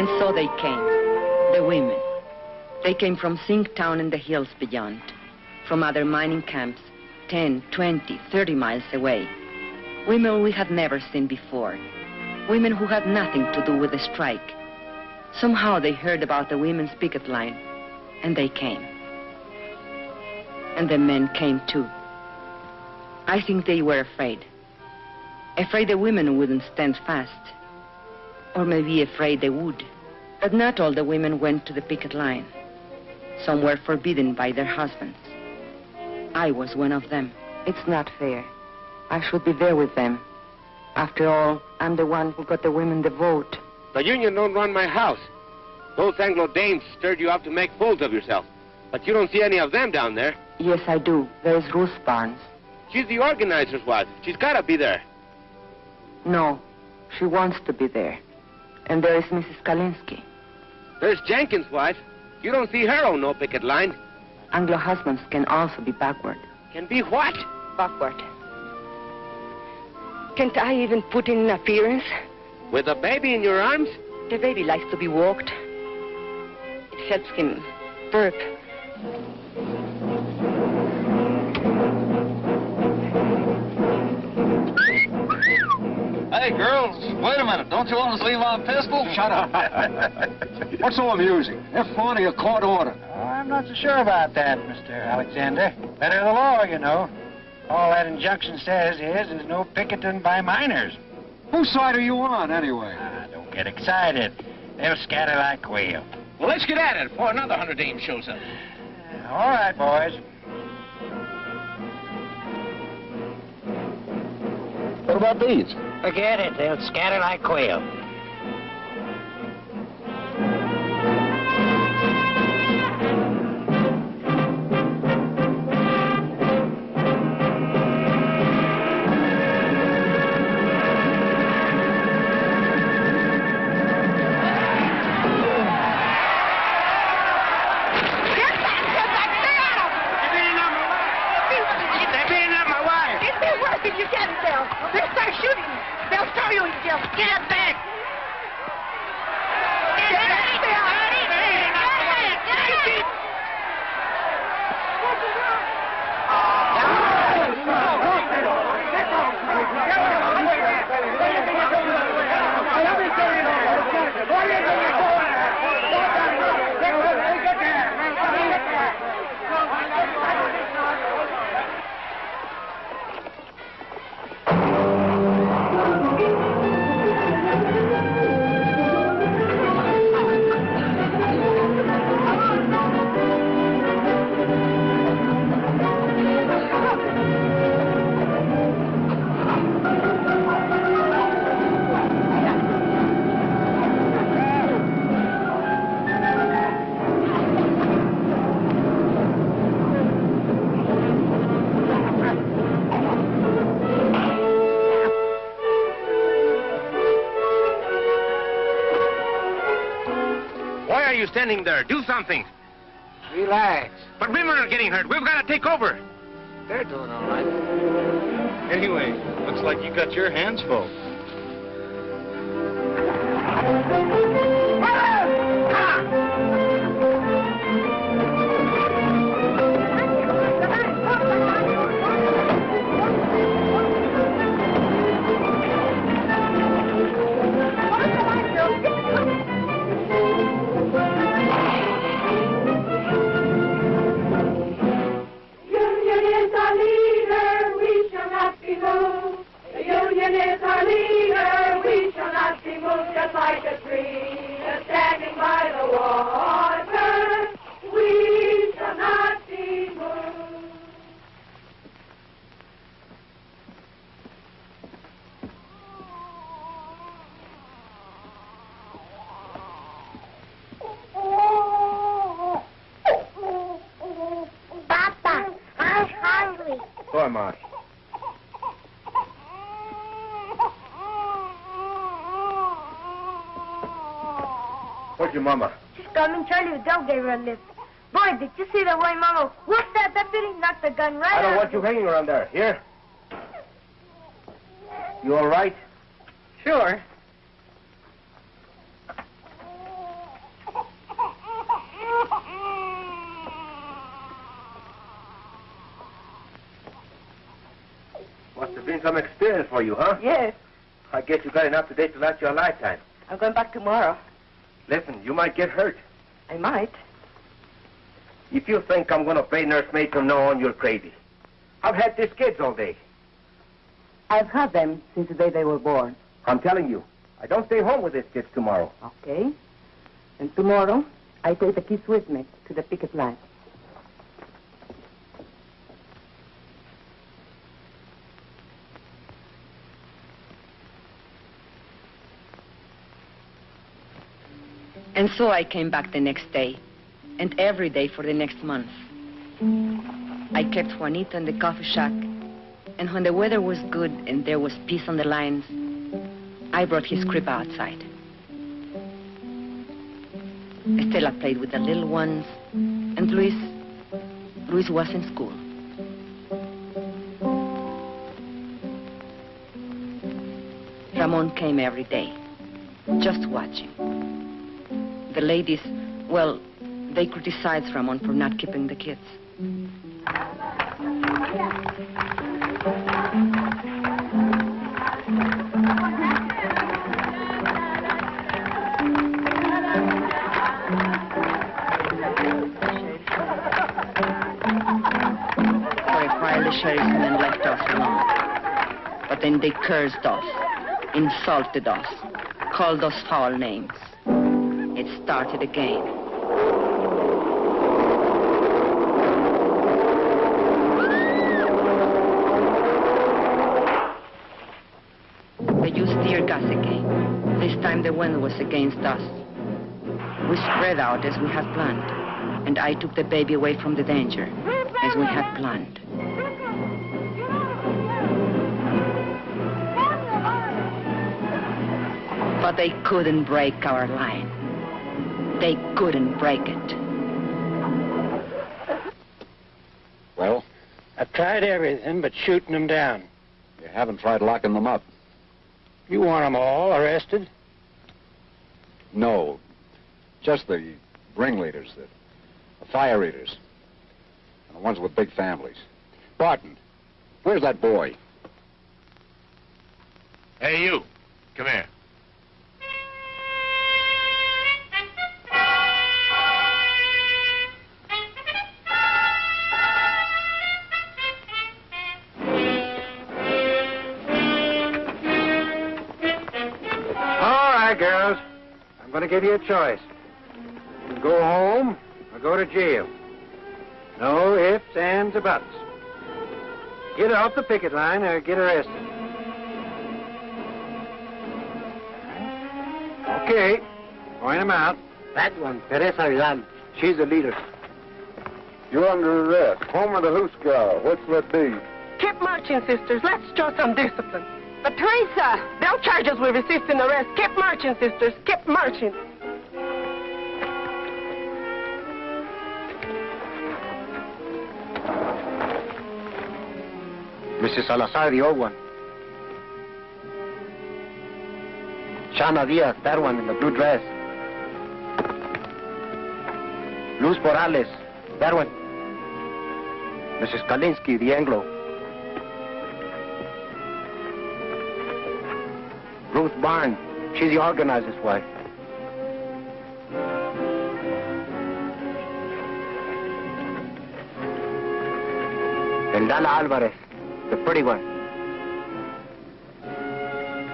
And so they came, the women. They came from Zinc Town and the hills beyond, from other mining camps, 10, 20, 30 miles away. Women we had never seen before. Women who had nothing to do with the strike. Somehow they heard about the women's picket line, and they came. And the men came too. I think they were afraid. Afraid the women wouldn't stand fast. Or maybe afraid they would. But not all the women went to the picket line. Some were forbidden by their husbands. I was one of them. It's not fair. I should be there with them. After all, I'm the one who got the women the vote. The union don't run my house. Those Anglo dames stirred you up to make fools of yourself. But you don't see any of them down there. Yes, I do. There's Ruth Barnes. She's the organizer's wife. She's got to be there. No, she wants to be there. And there is Mrs. Kalinsky. There's Jenkins' wife. You don't see her on no picket line. Anglo husbands can also be backward. Can be what? Backward. Can't I even put in an appearance? With a baby in your arms? The baby likes to be walked. It helps him burp. Hey, girls, wait a minute. Don't you want to see my pistol? Shut up. What's so amusing? They're flaunting a court order. I'm not so sure about that, Mr. Alexander. Better the law, you know. All that injunction says is no picketing by miners. Whose side are you on, anyway? Don't get excited. They'll scatter like quail. Well, let's get at it before another 100 dames shows up. All right, boys. What about these? Forget it. They'll scatter like quail. If you get it, they'll start shooting. They'll throw you in jail. Get back! Get back! Standing there. Do something. Relax. But women are getting hurt. We've got to take over. They're doing all right. Anyway, looks like you got your hands full. So am I. Where's your mama? She's coming. Charlie Udell gave her a lift. Boy, did you see the way Mama whooped that deputy? Knocked the gun right out. I don't want you hanging around there. Here? You all right? Sure. some experience for you, huh? Yes. I guess you got enough today to last you a lifetime. I'm going back tomorrow. Listen, you might get hurt. I might. If you think I'm going to play nursemaid from now on, you're crazy. I've had these kids all day. I've had them since the day they were born. I'm telling you, I don't stay home with these kids tomorrow. Okay. And tomorrow, I take the kids with me to the picket line. And so I came back the next day, and every day for the next month. I kept Juanito in the coffee shack, and when the weather was good and there was peace on the lines, I brought his crib outside. Estela played with the little ones, and Luis was in school. Ramon came every day, just watching. The ladies, well, they criticized Ramon for not keeping the kids. For a while, the sheriffsmen left us alone. But then they cursed us, insulted us, called us foul names. It started again. They used tear gas again. This time the wind was against us. We spread out as we had planned, and I took the baby away from the danger, as we had planned. But they couldn't break our line. They couldn't break it. Well? I've tried everything but shooting them down. You haven't tried locking them up. You want them all arrested? No. Just the ringleaders, the fire eaters, and the ones with big families. Barton, where's that boy? Hey, you. Come here. Girls, I'm going to give you a choice. You can go home or go to jail. No ifs, ands, or buts. Get off the picket line or get arrested. Okay, point them out. That one, Teresa Villan. She's the leader. You're under arrest. Home or the Huskar? What's that be? Keep marching, sisters. Let's show some discipline. But Teresa, they'll charge us with resisting arrest. Keep marching, sisters. Keep marching. Mrs. Salazar, the old one. Shana Diaz, that one in the blue dress. Luz Morales, that one. Mrs. Kalinsky, the Anglo. Ruth Barnes, she's the organizer's wife. And Lala Alvarez, the pretty one.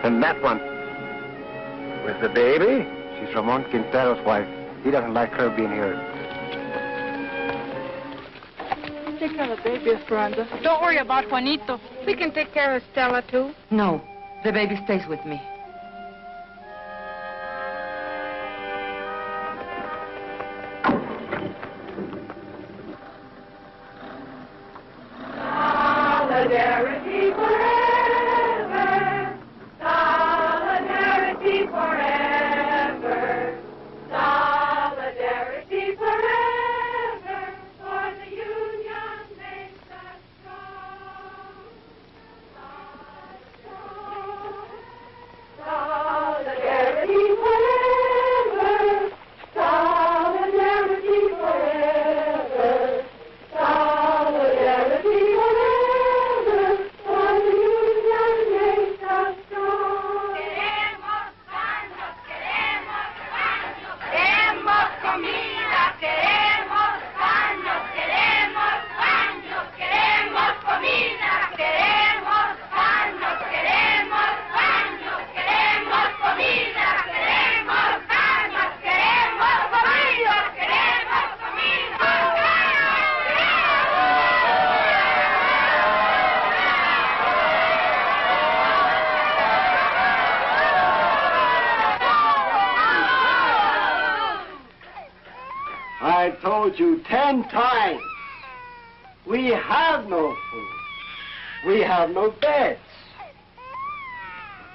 And that one, with the baby, she's Ramon Quintero's wife. He doesn't like her being here. Take care of the baby, Esperanza. Don't worry about Juanito. We can take care of Stella, too. No, the baby stays with me. Solidarity forever. Solidarity forever. Solidarity forever. For the union makes us strong. told you 10 times. We have no food. We have no beds.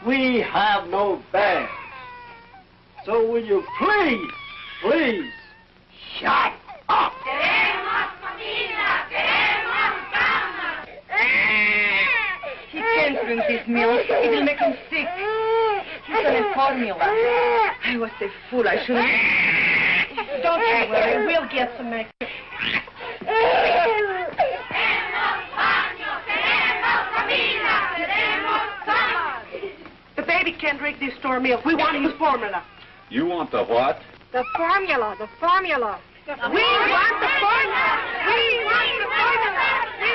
We have no bags. So will you please, shut up? He can't drink this milk. It will make him sick. He's on a formula. I was a fool. I shouldn't. Don't you worry. We'll get some milk. The baby can't drink this store milk. We want his formula. You want the what? The formula. The formula. We want the formula. We want the formula. We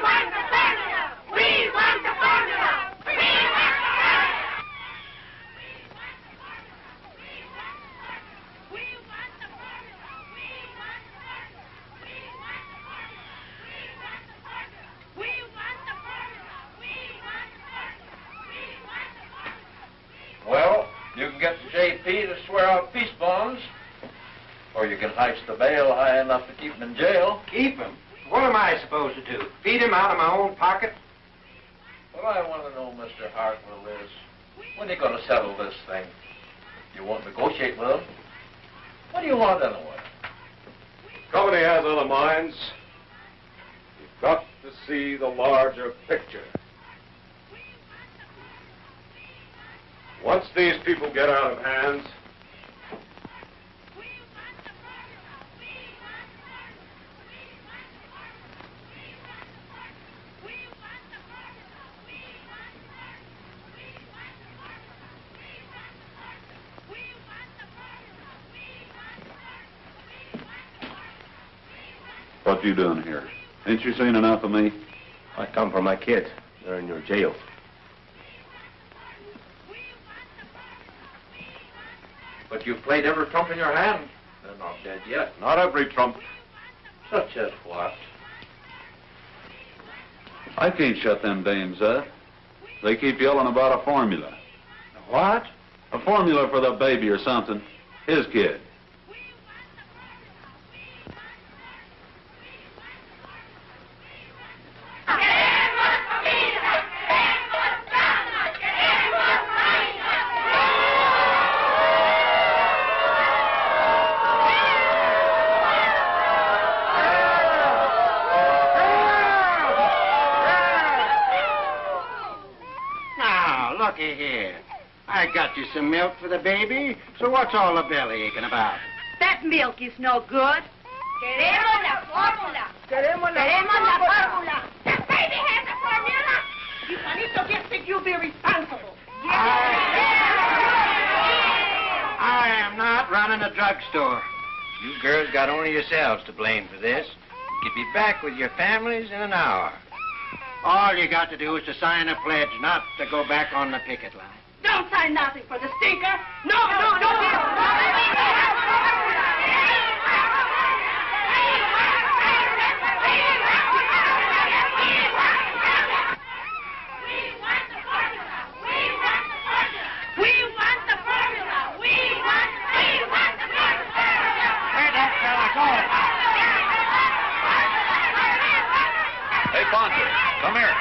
want the formula. We want the formula. Well, you can get the JP to swear out peace bonds, or you can heist the bail high enough to keep him in jail. Keep him? What am I supposed to do? Feed him out of my own pocket? What I want to know, Mr. Hartwell, is when are you going to settle this thing? You won't negotiate with him? What do you want anyway? Company has other minds. You've got to see the larger picture. Once these people get out of hand, what you doing here? Ain't you seen enough of me? I come for my kids. They're in your jail. But you've played every trump in your hand. They're not dead yet. Not every trump. Such as what? I can't shut them dames up. They keep yelling about a formula. What? A formula for the baby or something. His kid. Looky here. I got you some milk for the baby, so what's all the belly aching about? That milk is no good. Queremos la fórmula. Queremos la fórmula. The baby has a formula. You Juanito just think you'll be responsible. I am not running a drugstore. You girls got only yourselves to blame for this. You could be back with your families in an hour. All you got to do is to sign a pledge not to go back on the picket line. Don't sign nothing for the stinker. No. Where'd that fella go? Hey, Poncho, come here.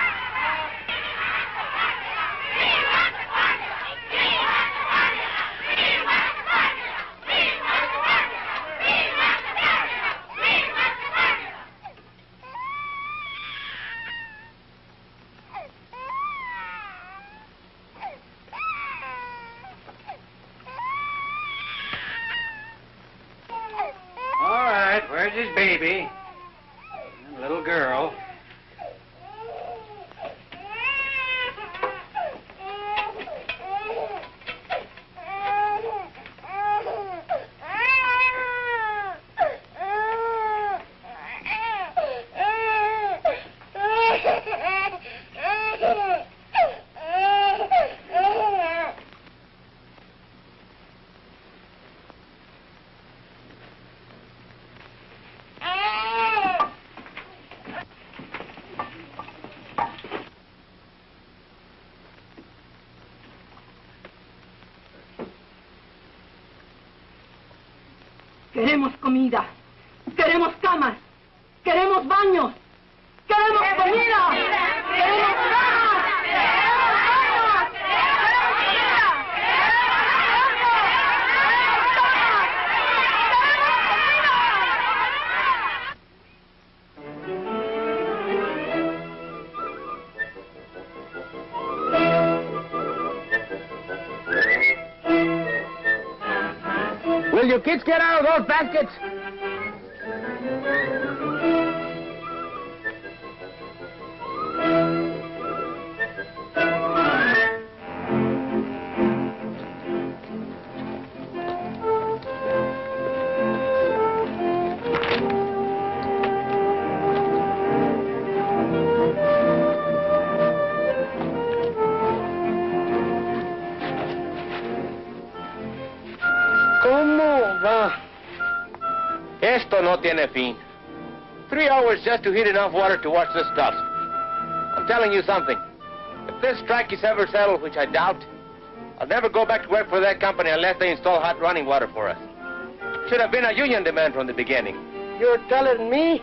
All right, where's his baby? And little girl. Queremos comida. Queremos camas. Queremos baños. Queremos comida. Queremos camas. Queremos baños. Queremos comida. Will you kids get out of those baskets? Esto no tiene fin. 3 hours just to heat enough water to wash this dust. I'm telling you something. If this strike is ever settled, which I doubt, I'll never go back to work for that company unless they install hot running water for us. Should have been a union demand from the beginning. You're telling me?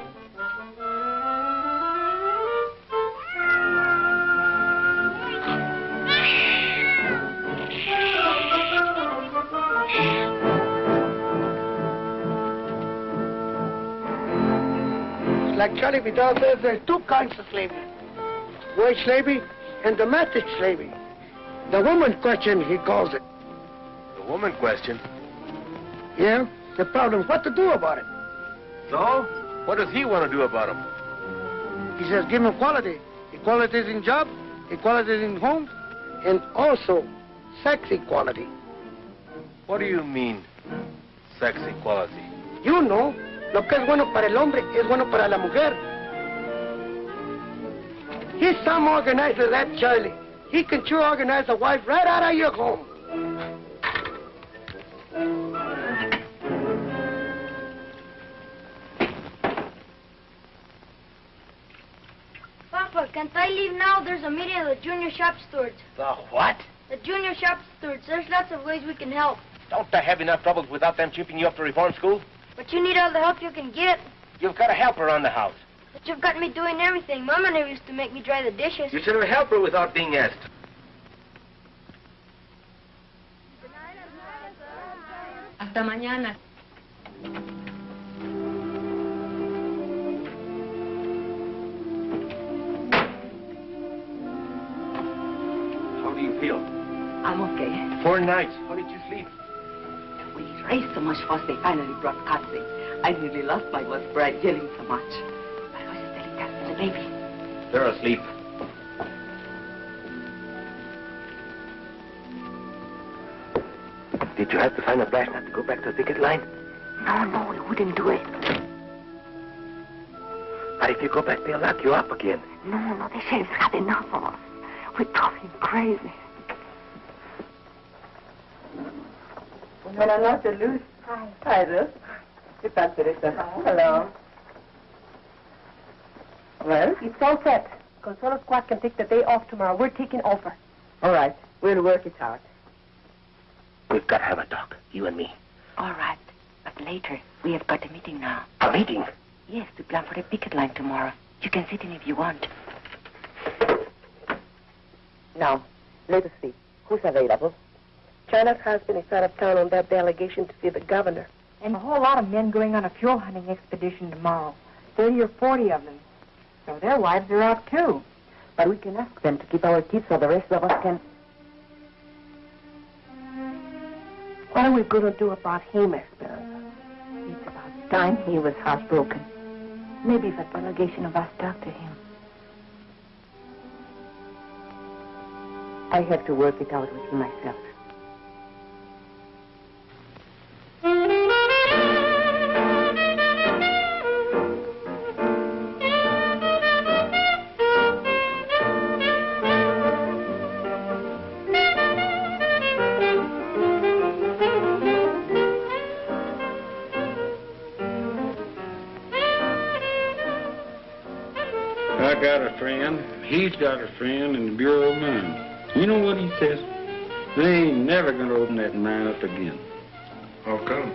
Like Charlie Vidal says, there's 2 kinds of slavery. Wage slavery and domestic slavery. The woman question, he calls it. The woman question? Yeah, the problem is what to do about it. So, what does he want to do about them? He says give them equality. Equality in job, equality in homes, and also sex equality. What do you mean, sex equality? You know, lo que es bueno para el hombre es bueno para la mujer. He's some organizer, that Charlie. He can sure organize a wife right out of your home. Papa, can't I leave now? There's a meeting of the junior shop stewards. The what? The junior shop stewards. There's lots of ways we can help. Don't I have enough troubles without them shipping you up to reform school? But you need all the help you can get. You've got a helper around the house. But you've got me doing everything. Mama never used to make me dry the dishes. You should have helped her without being asked. Hasta mañana. How do you feel? I'm okay. 4 nights. How did you sleep? We raised so much fuss, they finally brought Patsy. I nearly lost my voice for yelling so much. But I was telling that to the baby. They're asleep. Did you have to find a blast not to go back to the picket line? No, we wouldn't do it. But if you go back, they'll lock you up again. No, the sheriff's had enough of us. We drove him crazy. Buenas noches, Luz. Hi. Hi, Ruth. ¿Qué tal, Teresa? Hello. Well? It's all set. Consuelo Squad can take the day off tomorrow. We're taking over. All right. We'll work it out. We've got to have a talk, you and me. All right. But later, we have got a meeting now. A meeting? Yes, to plan for the picket line tomorrow. You can sit in if you want. Now, let us see. Who's available? China's husband is out of town on that delegation to see the governor. And a whole lot of men going on a fuel hunting expedition tomorrow. 30 or 40 of them. So their wives are out, too. But we can ask them to keep our teeth so the rest of us can... What are we going to do about him, Esperanza? It's about time he was housebroken. Maybe if a delegation of us talk to him. I have to work it out with him myself. I got a friend, he's got a friend in the Bureau of Mines. You know what he says? They ain't never gonna open that mine up again. How come?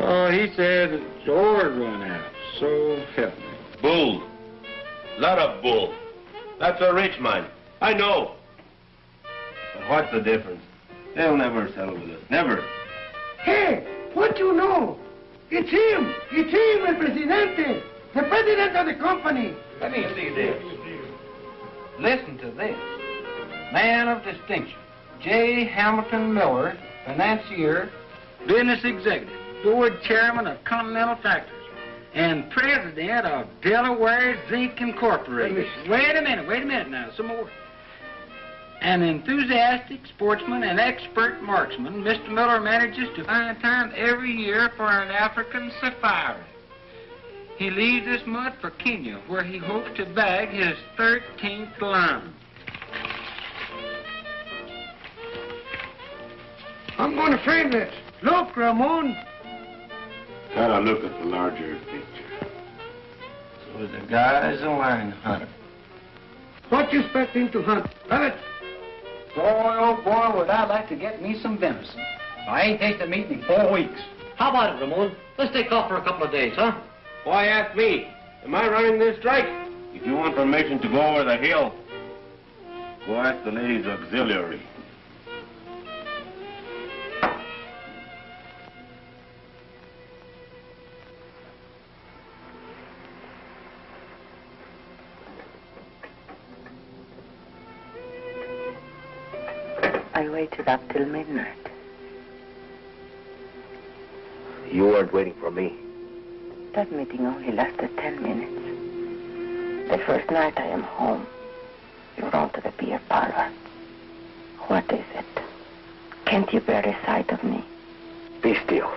Oh, he said the ore run out. So help me. Bull. Lot of bull. That's a rich man. I know. But what's the difference? They'll never settle with us. Never. Hey, what you know? It's him. It's him, el presidente. The president of the company. Let me see this. Listen to this. Man of distinction. J. Hamilton Miller, financier, business executive, board chairman of Continental Factories, and president of Delaware Zinc Incorporated. Wait a minute now, some more. An enthusiastic sportsman and expert marksman, Mr. Miller manages to find time every year for an African safari. He leaves this month for Kenya, where he hopes to bag his 13th lion. I'm going to frame this. Look, Ramon. Gotta look at the larger picture. So the guy's a lion hunter. What you expect him to hunt? Rabbit? Boy, oh boy, would I like to get me some venison. I ain't tasted meat in 4 weeks. How about it, Ramon? Let's take off for a couple of days, huh? Why ask me? Am I running this strike? If you want permission to go over the hill, go ask the ladies' auxiliary. I waited up till midnight. You weren't waiting for me. That meeting only lasted 10 minutes. The first night I am home, you're on to the beer parlor. What is it? Can't you bear the sight of me? Be still.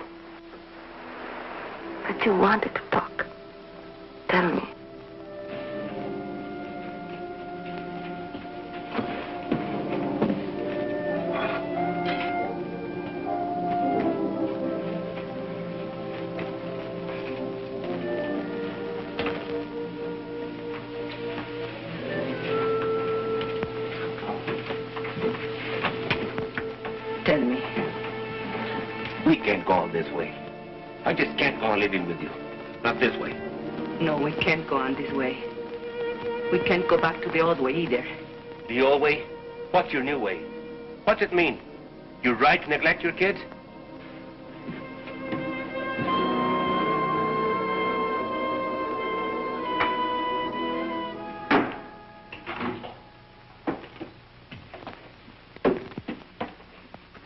But you wanted to talk. Tell me. Tell me. We can't go on this way. I just can't go on living with you. Not this way. No, we can't go on this way. We can't go back to the old way either. The old way? What's your new way? What's it mean? You're right to neglect your kids?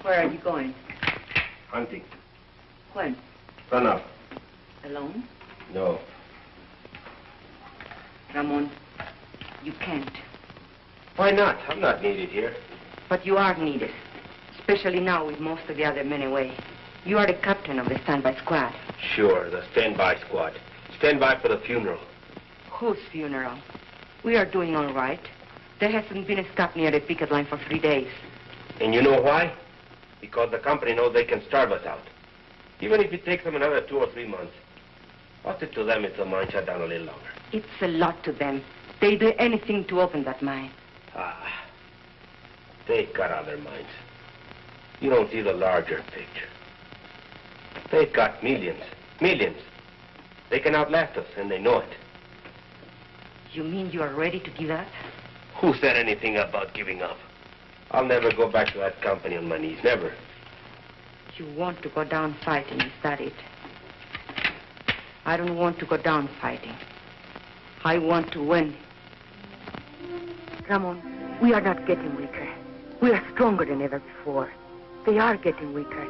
Where are you going? Hunting. When? Run up. Alone? No. Ramon, you can't. Why not? I'm not needed here. But you are needed. Especially now with most of the other men away. You are the captain of the standby squad. Sure, the standby squad. Stand by for the funeral. Whose funeral? We are doing all right. There hasn't been a stop near the picket line for 3 days. And you know why? Because the company knows they can starve us out. Even if it takes them another 2 or 3 months. What's it to them if the mine shut down a little longer? It's a lot to them. They do anything to open that mine. They've got other minds. You don't see the larger picture. They've got millions. Millions. They can outlast us, and they know it. You mean you are ready to give up? Who said anything about giving up? I'll never go back to that company on my knees. Never. You want to go down fighting, is that it? I don't want to go down fighting. I want to win. Ramon, we are not getting weaker. We are stronger than ever before. They are getting weaker.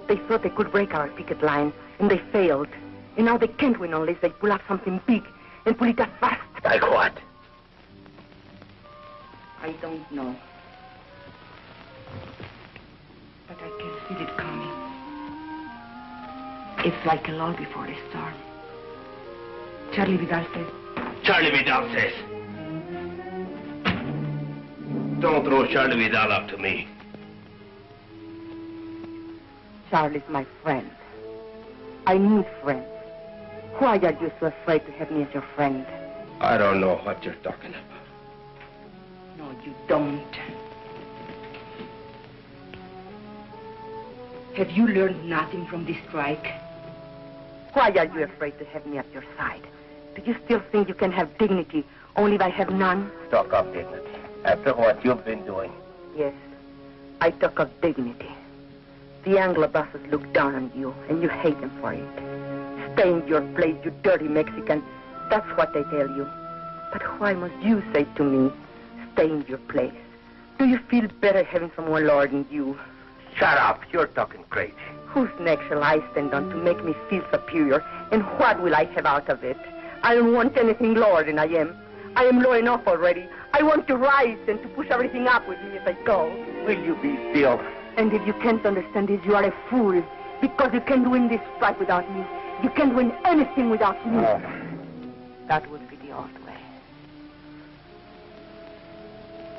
They thought they could break our picket line, and they failed. And now they can't win unless they pull up something big and pull it up fast. Like what? I don't know. But I can feel it coming. It's like a lull before a storm. Charlie Vidal says. Charlie Vidal says. Don't throw Charlie Vidal up to me. Charlie's my friend. I need friends. Why are you so afraid to have me as your friend? I don't know what you're talking about. No, you don't. Have you learned nothing from this strike? Why are you afraid to have me at your side? Do you still think you can have dignity only by have none? Talk of dignity. After what you've been doing. Yes, I talk of dignity. The Anglo bosses look down on you, and you hate them for it. Stay in your place, you dirty Mexican. That's what they tell you. But why must you say to me, stay in your place? Do you feel better having someone lord than you? Shut up. You're talking crazy. Whose neck shall I stand on to make me feel superior? And what will I have out of it? I don't want anything lower than I am. I am low enough already. I want to rise and to push everything up with me as I go. Will you be still? And if you can't understand this, you are a fool. Because you can't win this strike without me. You can't win anything without me. That would be the old way.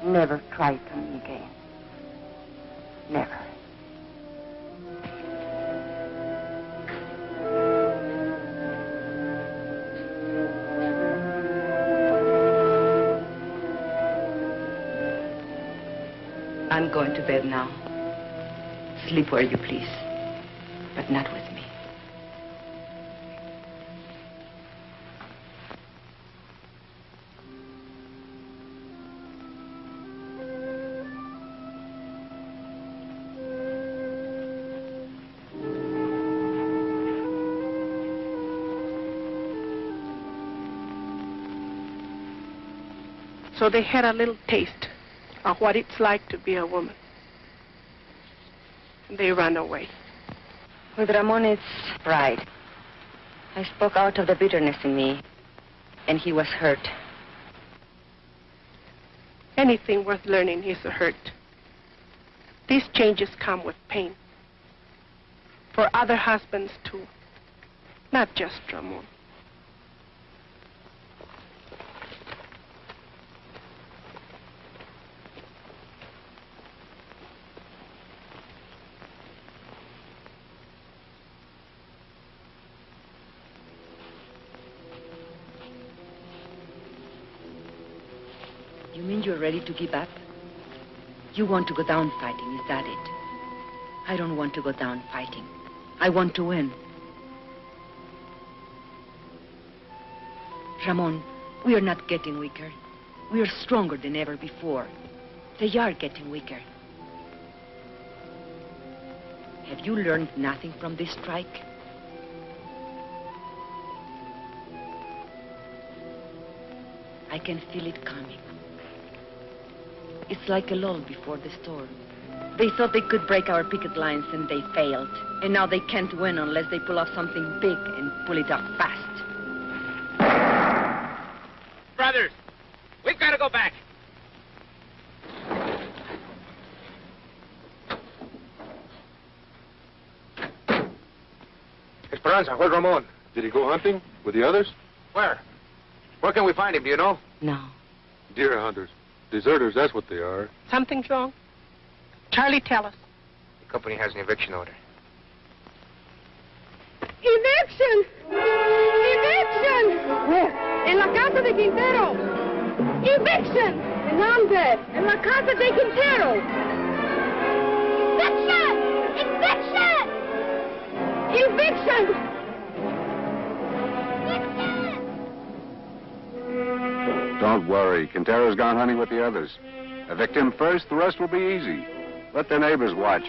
Never try it on me again. Never. I'm going to bed now. Sleep where you please, but not with me. So they had a little taste of what it's like to be a woman. They ran away. With Ramon, it's pride. I spoke out of the bitterness in me, and he was hurt. Anything worth learning is a hurt. These changes come with pain. For other husbands, too. Not just Ramon. You mean you're ready to give up? You want to go down fighting, is that it? I don't want to go down fighting. I want to win. Ramon, we are not getting weaker. We are stronger than ever before. They are getting weaker. Have you learned nothing from this strike? I can feel it coming. It's like a lull before the storm. They thought they could break our picket lines, and they failed. And now they can't win unless they pull off something big and pull it off fast. Brothers, we've got to go back. Esperanza, where's Ramon? Did he go hunting with the others? Where? Where can we find him, do you know? No. Deer hunters. Deserters, that's what they are. Something's wrong. Charlie, tell us. The company has an eviction order. ¡Eviction! ¡Eviction! Where? En la casa de Quintero. ¡Eviction! ¿En dónde? En la casa de Quintero. ¡Eviction! ¡Eviction! ¡Eviction! Don't worry. Quintero's gone hunting with the others. Evict him first, the rest will be easy. Let their neighbors watch.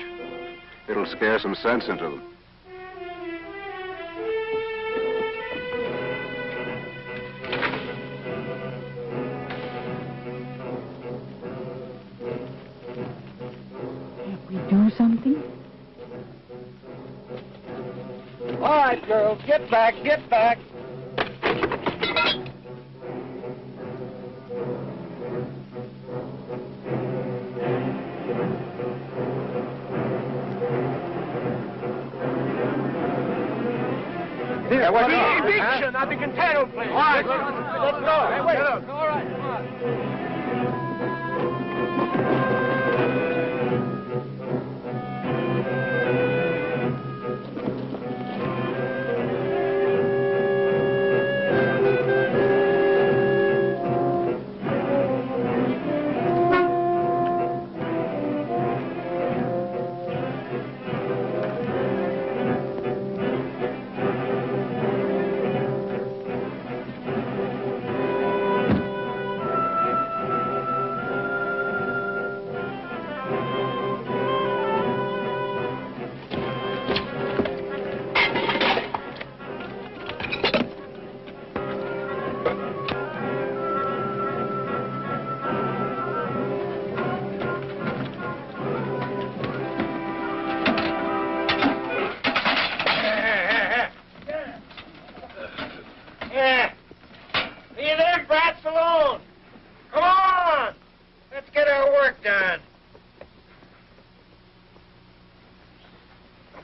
It'll scare some sense into them. Have we do something? All right, girls, get back, get back. Here, what Eviction at the Quintero place. All right, let's go. Hey, wait. All right, come on.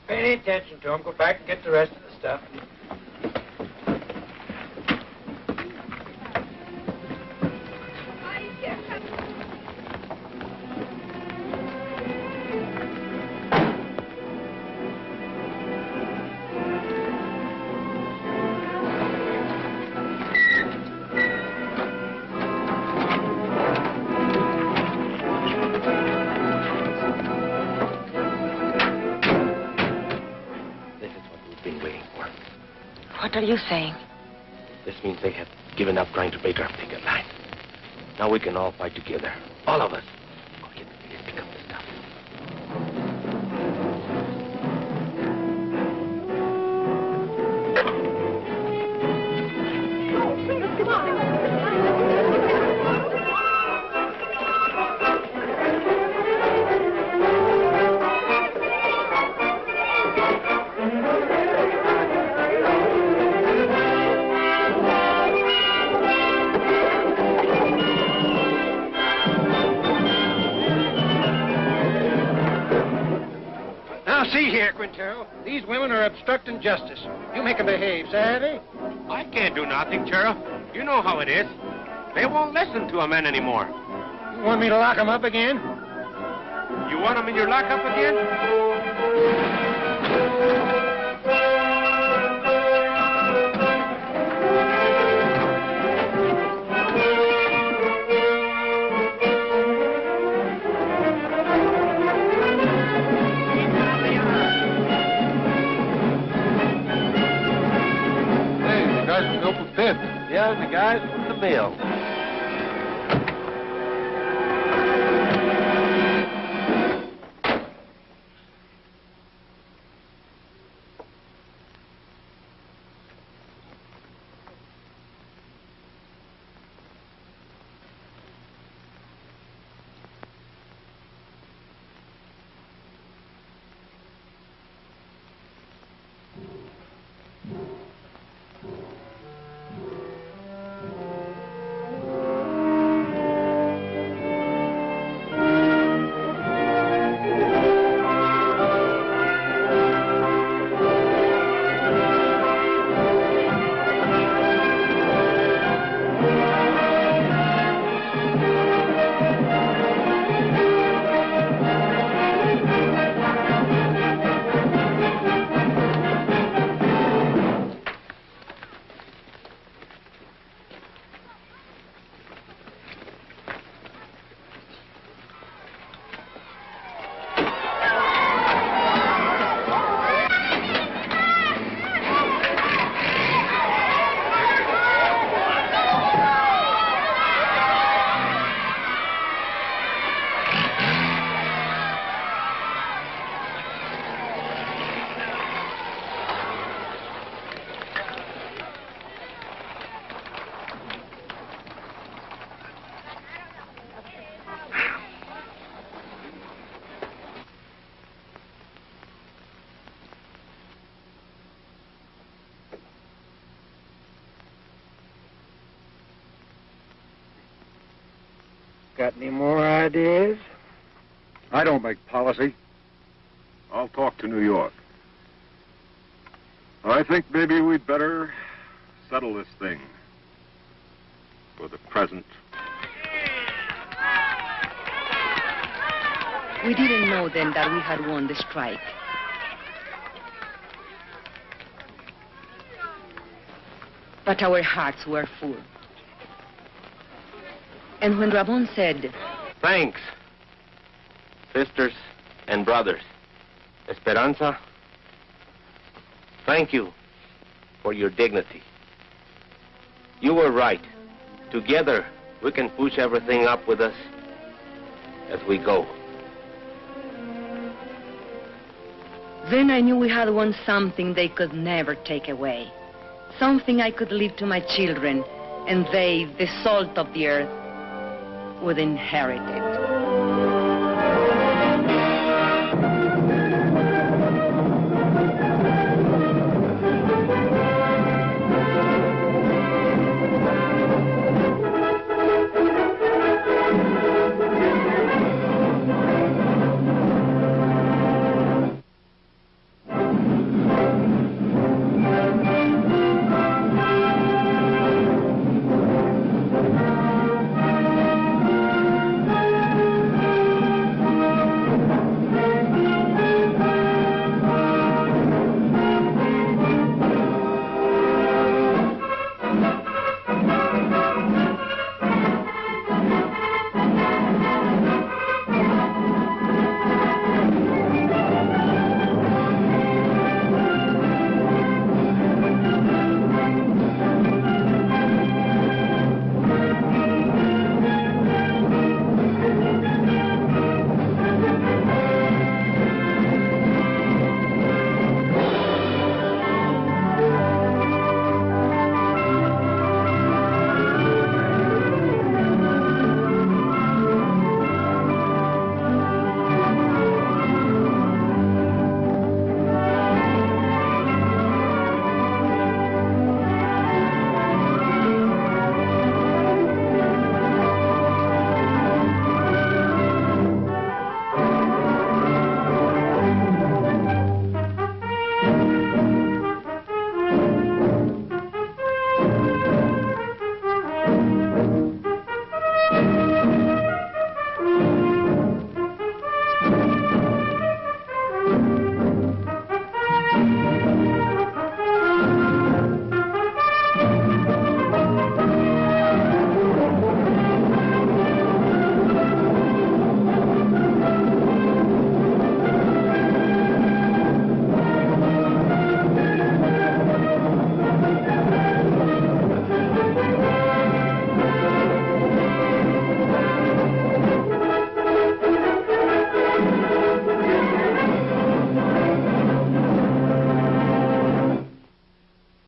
Pay any attention to him. Go back and get the rest of the stuff. What are you saying? This means they have given up trying to break our picket line. Now we can all fight together. All of us. Go ahead, let's pick up the stuff. See here, Quintero. These women are obstructing justice. You make them behave, Savvy? I can't do nothing, Sheriff. You know how it is. They won't listen to a man anymore. You want me to lock them up again? You want them in your lockup again? Yeah, the guys from the mill. Got any more ideas? I don't make policy. I'll talk to New York. I think maybe we'd better settle this thing for the present. We didn't know then that we had won the strike. But our hearts were full. And when Ramon said, Thanks, sisters and brothers. Esperanza, thank you for your dignity. You were right. Together, we can push everything up with us as we go. Then I knew we had won something they could never take away. Something I could leave to my children, and they, the salt of the earth, would inherit it.